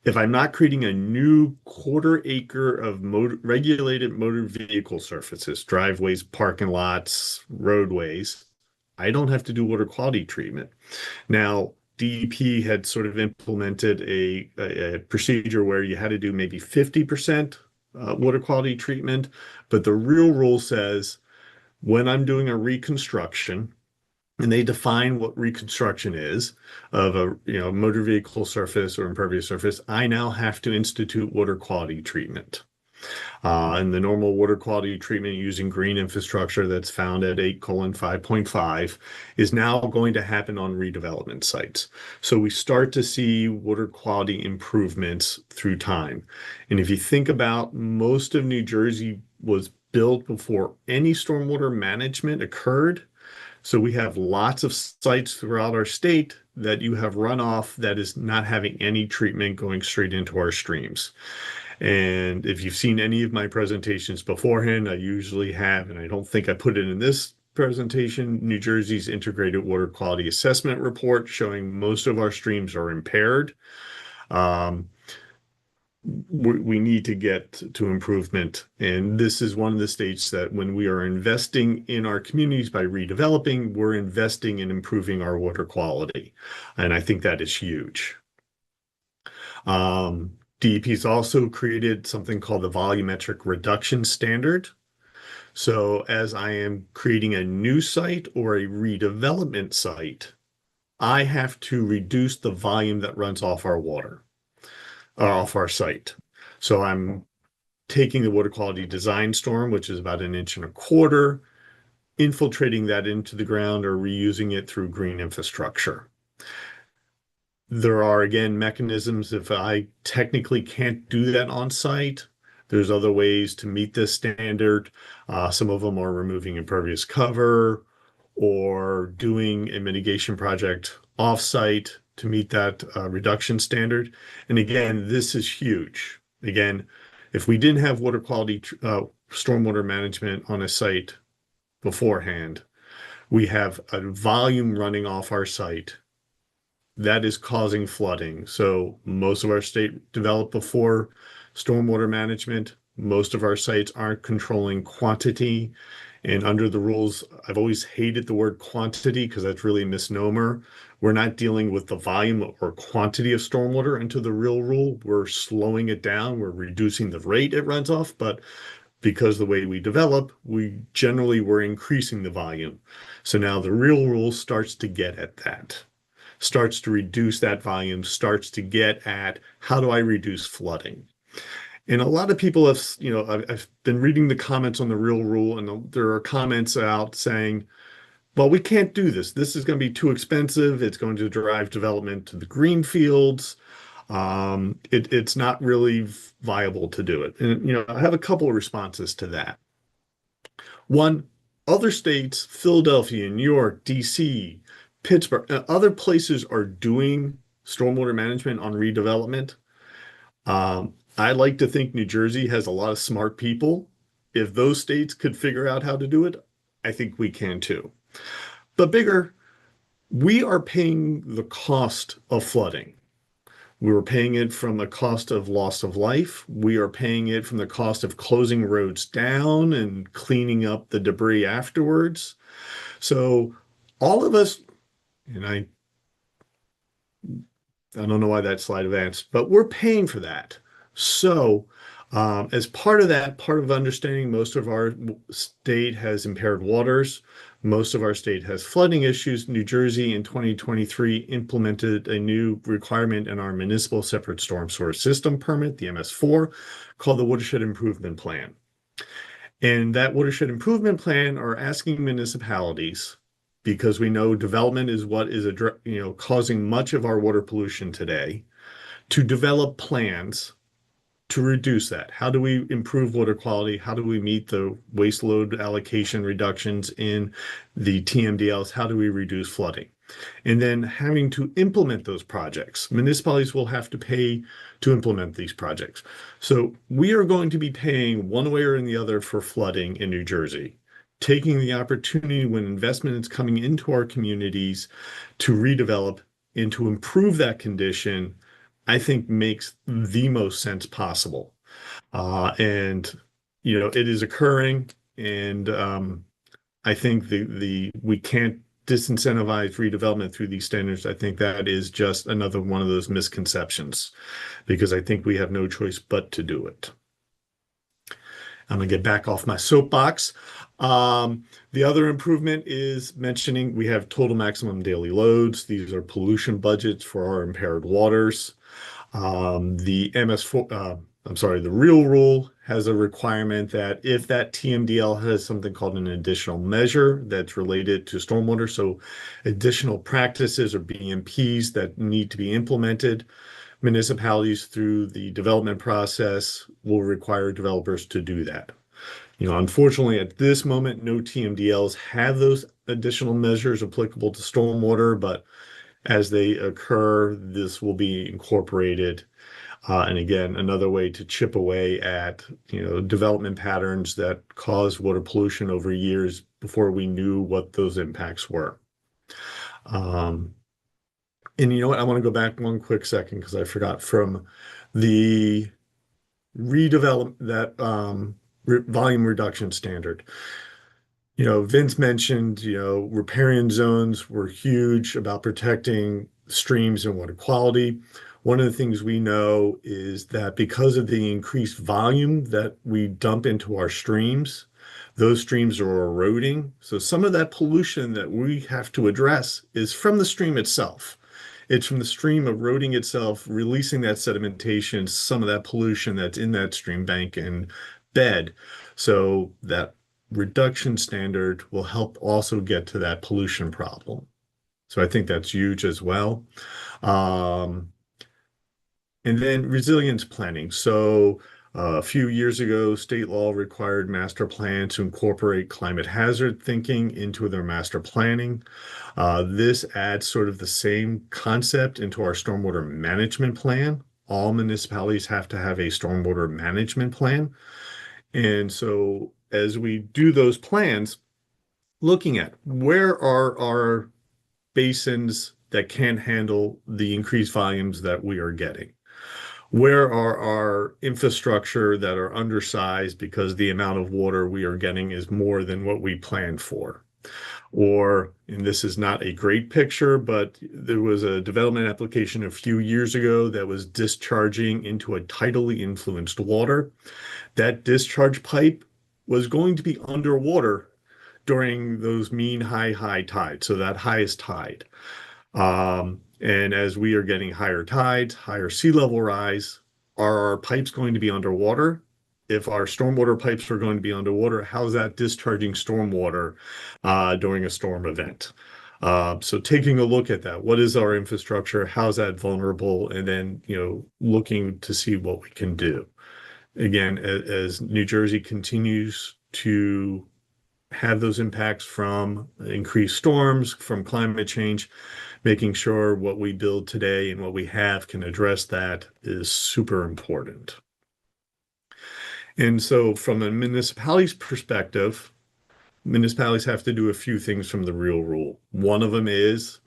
if I'm not creating a new quarter acre of regulated motor vehicle surfaces, driveways, parking lots, roadways, I don't have to do water quality treatment. Now, DEP had sort of implemented a procedure where you had to do maybe 50% water quality treatment, but the real rule says when I'm doing a reconstruction, and they define what reconstruction is of a motor vehicle surface or impervious surface, I now have to institute water quality treatment. And the normal water quality treatment using green infrastructure that's found at 8:5.5 is now going to happen on redevelopment sites. So we start to see water quality improvements through time. And if you think about, most of New Jersey was built before any stormwater management occurred. So we have lots of sites throughout our state that you have runoff that is not having any treatment going straight into our streams. And if you've seen any of my presentations beforehand, I usually have, and I don't think I put it in this presentation, New Jersey's Integrated Water Quality Assessment Report showing most of our streams are impaired. We need to get to improvement. And this is one of the states that when we are investing in our communities by redeveloping, we're investing in improving our water quality. And I think that is huge. DEP's also created something called the volumetric reduction standard. So as I am creating a new site or a redevelopment site, I have to reduce the volume that runs off our water, off our site. So I'm taking the water quality design storm, which is about 1.25 inches, infiltrating that into the ground or reusing it through green infrastructure. There are, again, mechanisms. If I technically can't do that on site, there's other ways to meet this standard. Some of them are removing impervious cover or doing a mitigation project offsite to meet that reduction standard. And again, this is huge. Again, if we didn't have water quality, stormwater management on a site beforehand, we have a volume running off our site that is causing flooding. So most of our state developed before stormwater management. Most of our sites aren't controlling quantity. And under the rules, I've always hated the word quantity because that's really a misnomer. We're not dealing with the volume or quantity of stormwater into the real rule. We're slowing it down. We're reducing the rate it runs off. But because the way we develop, we generally were increasing the volume. So now the real rule starts to get at that, starts to reduce that volume, starts to get at how do I reduce flooding? And a lot of people have, I've been reading the comments on the real rule, and there are comments out saying, well, we can't do this. This is going to be too expensive. It's going to drive development to the green fields. It's not really viable to do it. And, I have a couple of responses to that. One, other states, Philadelphia, New York, DC, Pittsburgh, other places are doing stormwater management on redevelopment. I like to think New Jersey has a lot of smart people. If those states could figure out how to do it, I think we can too. But bigger, we are paying the cost of flooding. We were paying it from the cost of loss of life. We are paying it from the cost of closing roads down and cleaning up the debris afterwards. So all of us, and I don't know why that slide advanced, but we're paying for that. So as part of that, part of understanding most of our state has impaired waters, most of our state has flooding issues. New Jersey in 2023 implemented a new requirement in our municipal separate storm sewer system permit, the MS4, called the Watershed Improvement Plan. And that Watershed Improvement Plan are asking municipalities, because we know development is what is causing much of our water pollution today, to develop plans to reduce that. How do we improve water quality? How do we meet the waste load allocation reductions in the TMDLs? How do we reduce flooding? And then having to implement those projects. Municipalities will have to pay to implement these projects. So we are going to be paying one way or the other for flooding in New Jersey, taking the opportunity when investment is coming into our communities to redevelop and to improve that condition, I think makes the most sense possible. And it is occurring, and I think we can't disincentivize redevelopment through these standards. I think that is just another one of those misconceptions, because I think we have no choice but to do it. I'm gonna get back off my soapbox. The other improvement is mentioning we have total maximum daily loads. These are pollution budgets for our impaired waters. The the real rule has a requirement that if that TMDL has something called an additional measure that's related to stormwater, so additional practices or BMPs that need to be implemented, municipalities through the development process will require developers to do that. Unfortunately, at this moment, no TMDLs have those additional measures applicable to stormwater, but as they occur, this will be incorporated. And again, another way to chip away at, development patterns that caused water pollution over years before we knew what those impacts were. And you know what? I want to go back one quick second because I forgot from the redevelop that volume reduction standard. Vince mentioned, riparian zones were huge about protecting streams and water quality. One of the things we know is that because of the increased volume that we dump into our streams, those streams are eroding. So some of that pollution that we have to address is from the stream itself. It's from the stream eroding itself, releasing that sedimentation, some of that pollution that's in that stream bank and bed. So that reduction standard will help also get to that pollution problem. So I think that's huge as well. And then resilience planning. So a few years ago, state law required master plans to incorporate climate hazard thinking into their master planning. This adds sort of the same concept into our stormwater management plan. All municipalities have to have a stormwater management plan. And so as we do those plans, looking at where are our basins that can handle the increased volumes that we are getting? Where are our infrastructure that are undersized because the amount of water we are getting is more than what we planned for? Or, and this is not a great picture, but there was a development application a few years ago that was discharging into a tidally influenced water. That discharge pipe was going to be underwater during those mean high tides, so that highest tide. And as we are getting higher tides, higher sea level rise, are our pipes going to be underwater? If our stormwater pipes are going to be underwater, how's that discharging stormwater during a storm event? So taking a look at that, what is our infrastructure? How's that vulnerable? And then, looking to see what we can do. Again, as New Jersey continues to have those impacts from increased storms, from climate change, making sure what we build today and what we have can address that is super important. And so from a municipality's perspective, municipalities have to do a few things from the real rule. One of them is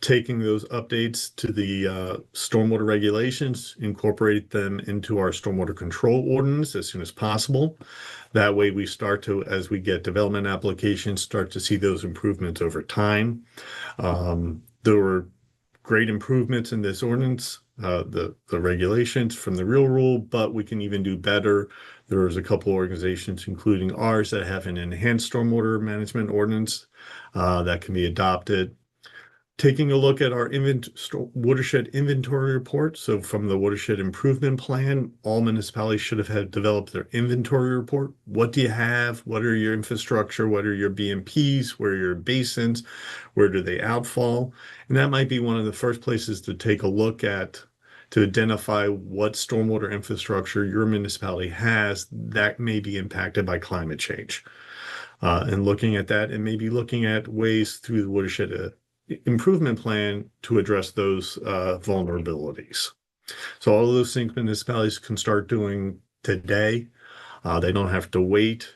taking those updates to the stormwater regulations, incorporate them into our stormwater control ordinance as soon as possible. That way we start to, as we get development applications, start to see those improvements over time. There were great improvements in this ordinance, the regulations from the real rule, but we can even do better. There's a couple organizations, including ours, that have an enhanced stormwater management ordinance that can be adopted. Taking a look at our watershed inventory report. So from the watershed improvement plan, all municipalities should have had developed their inventory report. What do you have? What are your infrastructure? What are your BMPs? Where are your basins? Where do they outfall? And that might be one of the first places to take a look at to identify what stormwater infrastructure your municipality has that may be impacted by climate change. And looking at that and maybe looking at ways through the watershed improvement plan to address those vulnerabilities. So all of those things municipalities can start doing today. They don't have to wait.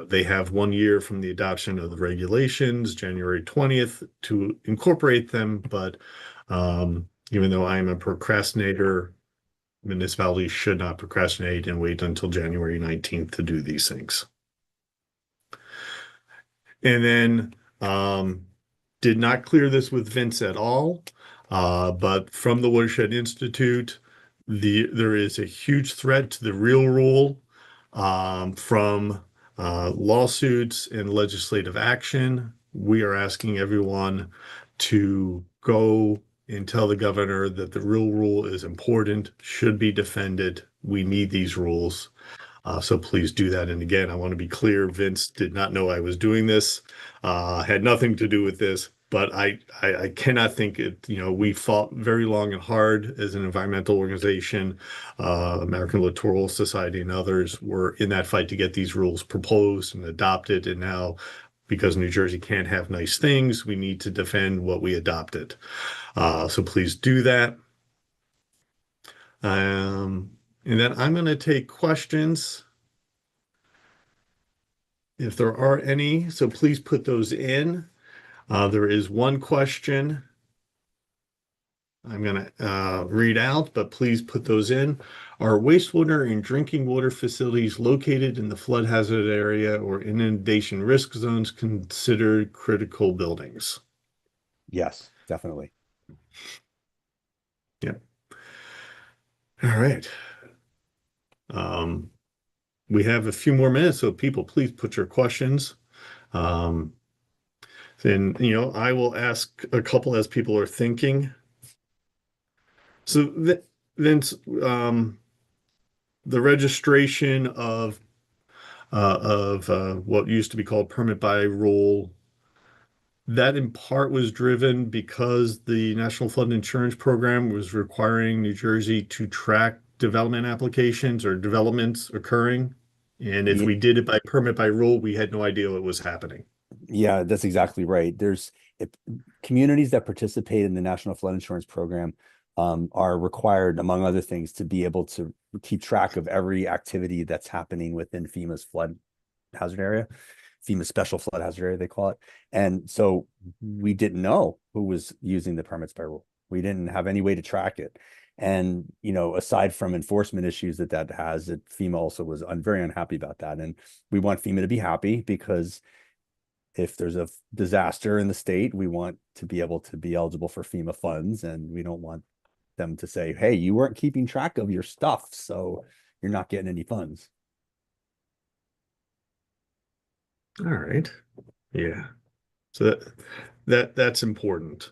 They have 1 year from the adoption of the regulations, January 20th, to incorporate them. But even though I'm a procrastinator, municipalities should not procrastinate and wait until January 19th to do these things. And then did not clear this with Vince at all, but from the Watershed Institute, there is a huge threat to the real rule from lawsuits and legislative action. We are asking everyone to go and tell the governor that the real rule is important, should be defended. We need these rules. So please do that. And again, I want to be clear, Vince did not know I was doing this, had nothing to do with this, but I cannot think it, we fought very long and hard as an environmental organization, American Littoral Society and others were in that fight to get these rules proposed and adopted. And now, because New Jersey can't have nice things, we need to defend what we adopted. So please do that. And then I'm going to take questions if there are any. So please put those in. There is one question I'm going to read out, but please put those in. Are wastewater and drinking water facilities located in the flood hazard area or inundation risk zones considered critical buildings? Yes, definitely. Yep. All right. We have a few more minutes, so people, please put your questions. Then, I will ask a couple as people are thinking. So Vince, the registration of what used to be called permit by rule, that in part was driven because the National Flood Insurance Program was requiring New Jersey to track development applications or developments occurring. And if we did it by permit by rule, we had no idea what was happening. Yeah, that's exactly right. There's communities that participate in the National Flood Insurance Program are required, among other things, to be able to keep track of every activity that's happening within FEMA's flood hazard area, FEMA special flood hazard area, they call it. And so we didn't know who was using the permits by rule. We didn't have any way to track it. And, aside from enforcement issues that has, FEMA also was very unhappy about that. And we want FEMA to be happy, because if there's a disaster in the state, we want to be able to be eligible for FEMA funds. And we don't want them to say, hey, you weren't keeping track of your stuff, so you're not getting any funds. All right. Yeah. So that's important.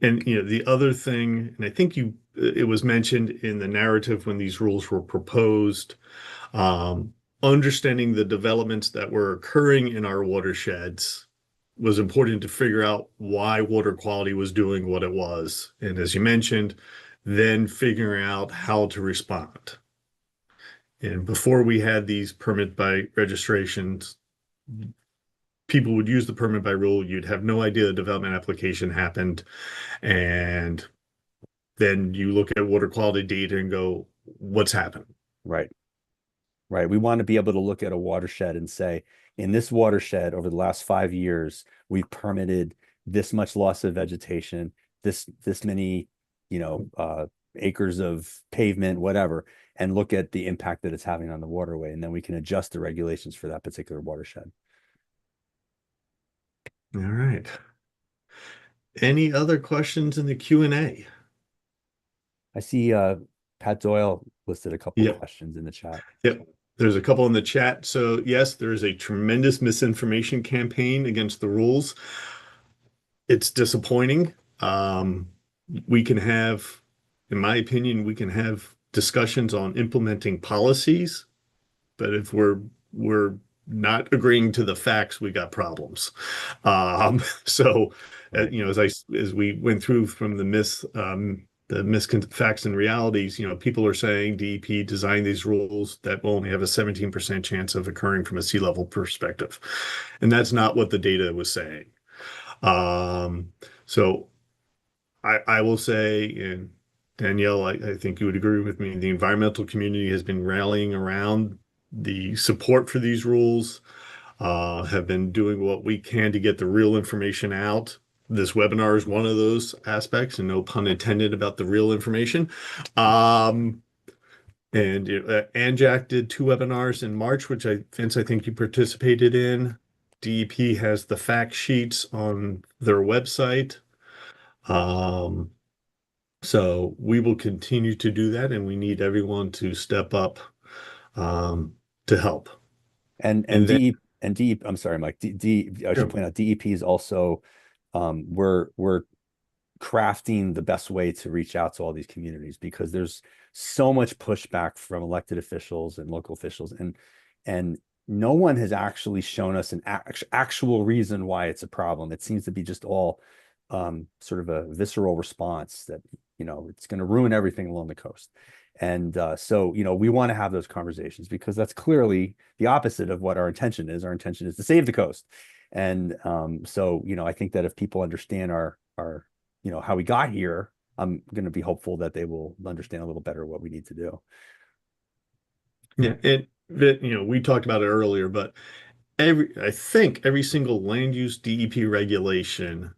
And the other thing, and I think it was mentioned in the narrative when these rules were proposed, understanding the developments that were occurring in our watersheds was important to figure out why water quality was doing what it was. And as you mentioned, then figuring out how to respond. And before we had these permit by registrations, people would use the permit by rule. You'd have no idea the development application happened. And then you look at water quality data and go, what's happened? Right. Right. We want to be able to look at a watershed and say, in this watershed over the last 5 years, we've permitted this much loss of vegetation, this many, acres of pavement, whatever, and look at the impact that it's having on the waterway. And then we can adjust the regulations for that particular watershed. All right. Any other questions in the Q&A? I see Pat Doyle listed a couple Yep. questions in the chat. Yep. There's a couple in the chat. So yes, there is a tremendous misinformation campaign against the rules. It's disappointing. We can have, in my opinion, we can have discussions on implementing policies, but if we're not agreeing to the facts, we got problems. So, as we went through from the facts and realities, people are saying DEP designed these rules that will only have a 17% chance of occurring from a sea level perspective. And that's not what the data was saying. So I will say, and Danielle, I think you would agree with me, the environmental community has been rallying around the support for these rules, have been doing what we can to get the real information out. This webinar is one of those aspects, and no pun intended about the real information. And ANJAC did 2 webinars in March, which Vince, I think you participated in. DEP has the fact sheets on their website. So we will continue to do that, and we need everyone to step up to help. And DEP, I'm sorry, Mike. I should point out DEP is also we're crafting the best way to reach out to all these communities, because there's so much pushback from elected officials and local officials, and no one has actually shown us an actual reason why it's a problem. It seems to be just all sort of a visceral response that it's going to ruin everything along the coast. And so we want to have those conversations, because that's clearly the opposite of what our intention is. Our intention is to save the coast. And so I think that if people understand our how we got here, I'm going to be hopeful that they will understand a little better what we need to do. Yeah, and we talked about it earlier, but I think every single land use DEP regulation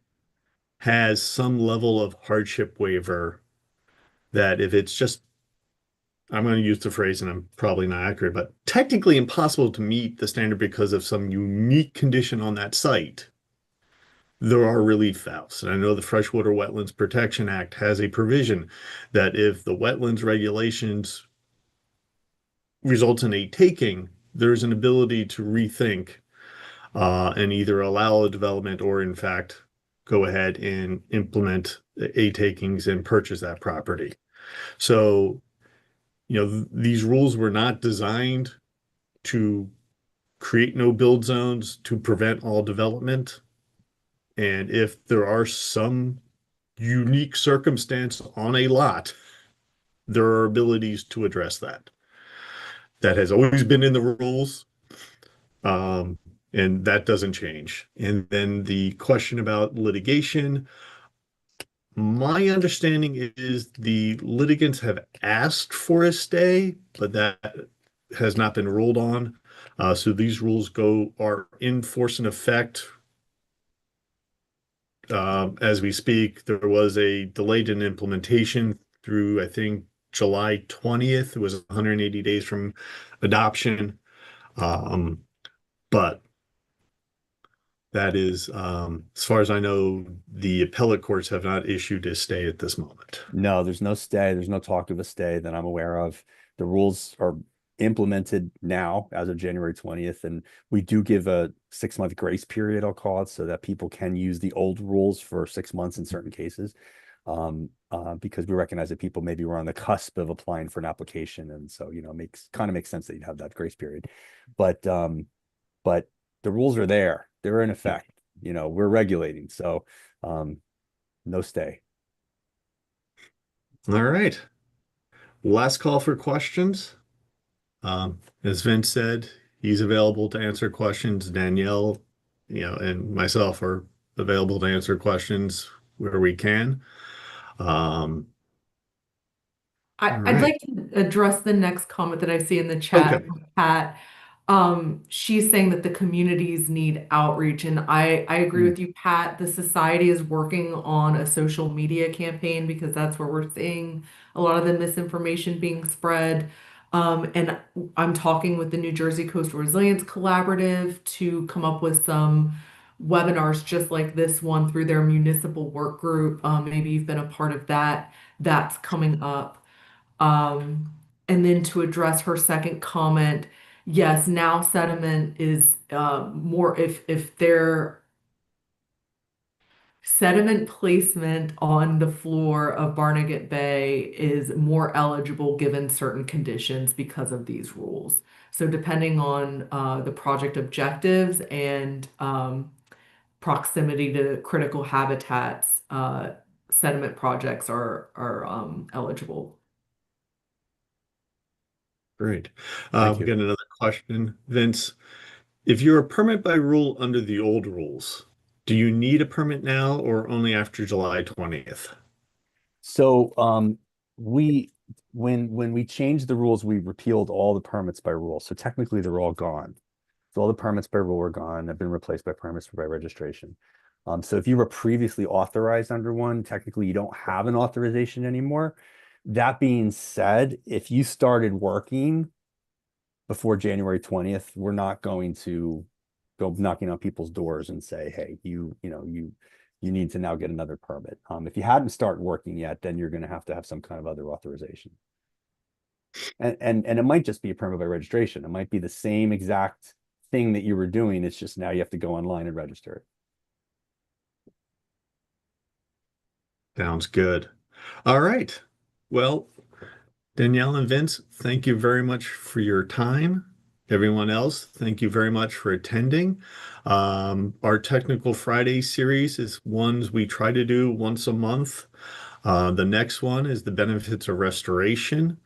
has some level of hardship waiver that if it's just, I'm going to use the phrase, and I'm probably not accurate, but technically impossible to meet the standard because of some unique condition on that site, there are relief valves. And I know the Freshwater Wetlands Protection Act has a provision that if the wetlands regulations results in a taking, there's an ability to rethink and either allow a development or, in fact, go ahead and implement a takings and purchase that property. So, these rules were not designed to create no build zones, to prevent all development. And if there are some unique circumstance on a lot, there are abilities to address that. That has always been in the rules. And that doesn't change. And then the question about litigation, my understanding is the litigants have asked for a stay, but that has not been ruled on. So these rules are in force and effect as we speak. There was a delayed in implementation through, I think, July 20th. It was 180 days from adoption. But that is, as far as I know, the appellate courts have not issued a stay at this moment. No, there's no stay. There's no talk of a stay that I'm aware of. The rules are implemented now as of January 20th. And we do give a 6-month grace period, I'll call it, so that people can use the old rules for 6 months in certain cases. Because we recognize that people maybe were on the cusp of applying for an application. And so, makes sense that you'd have that grace period. But the rules are there. They're in effect. We're regulating. So no stay. All right. Last call for questions. As Vince said, He's available to answer questions. Danielle, and myself are available to answer questions where we can. All I'd right. like to address the next comment that I see in the chat Okay. from Pat. She's saying that the communities need outreach, and I agree Mm. with you, Pat. The society is working on a social media campaign because that's where we're seeing a lot of the misinformation being spread. And I'm talking with the New Jersey Coastal Resilience Collaborative to come up with some webinars just like this one through their municipal work group. Maybe you've been a part of that. That's coming up. Um, and then to address her second comment, yes, now sediment is more if their sediment placement on the floor of Barnegat Bay is more eligible given certain conditions because of these rules. So depending on the project objectives and proximity to critical habitats, sediment projects are eligible. Great. Thank We you. got another question, Vince. If you're a permit by rule under the old rules, do you need a permit now or only after July 20th? So we when we changed the rules, we repealed all the permits by rule. So technically they're all gone. So all the permits by rule are gone, have been replaced by permits by registration. So if you were previously authorized under one, technically you don't have an authorization anymore. That being said, if you started working before January 20th, we're not going to go knocking on people's doors and say, hey, you need to now get another permit. If you hadn't started working yet, then you're going to have some kind of other authorization. And it might just be a permit by registration. It might be the same exact thing that you were doing. It's just now you have to go online and register it. Sounds good. All right. Well, Danielle and Vince, thank you very much for your time. Everyone else, thank you very much for attending. Our Technical Friday series is ones we try to do once a month. The next one is the benefits of restoration.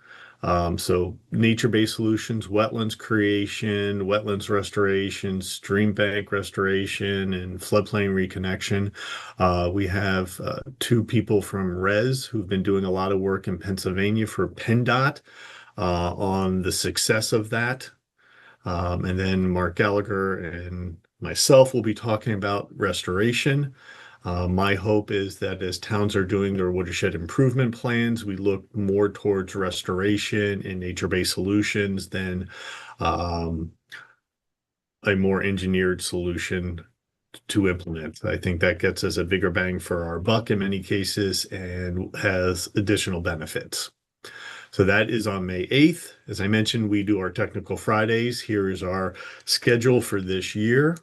So nature-based solutions, wetlands creation, wetlands restoration, stream bank restoration, and floodplain reconnection. We have two people from RES who've been doing a lot of work in Pennsylvania for PennDOT on the success of that. And then Mark Gallagher and myself will be talking about restoration. My hope is that as towns are doing their watershed improvement plans, we look more towards restoration and nature-based solutions than a more engineered solution to implement. I think that gets us a bigger bang for our buck in many cases and has additional benefits. So that is on May 8th. As I mentioned, we do our Technical Fridays. Here is our schedule for this year.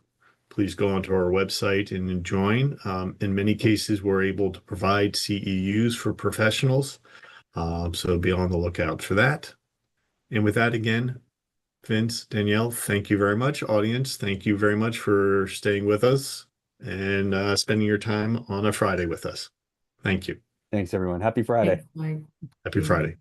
Please go onto our website and join. In many cases, we're able to provide CEUs for professionals. So be on the lookout for that. And with that, again, Vince, Danielle, thank you very much. Audience, thank you very much for staying with us and spending your time on a Friday with us. Thank you. Thanks, everyone. Happy Friday. Thanks, Mike. Happy Thank you. Friday.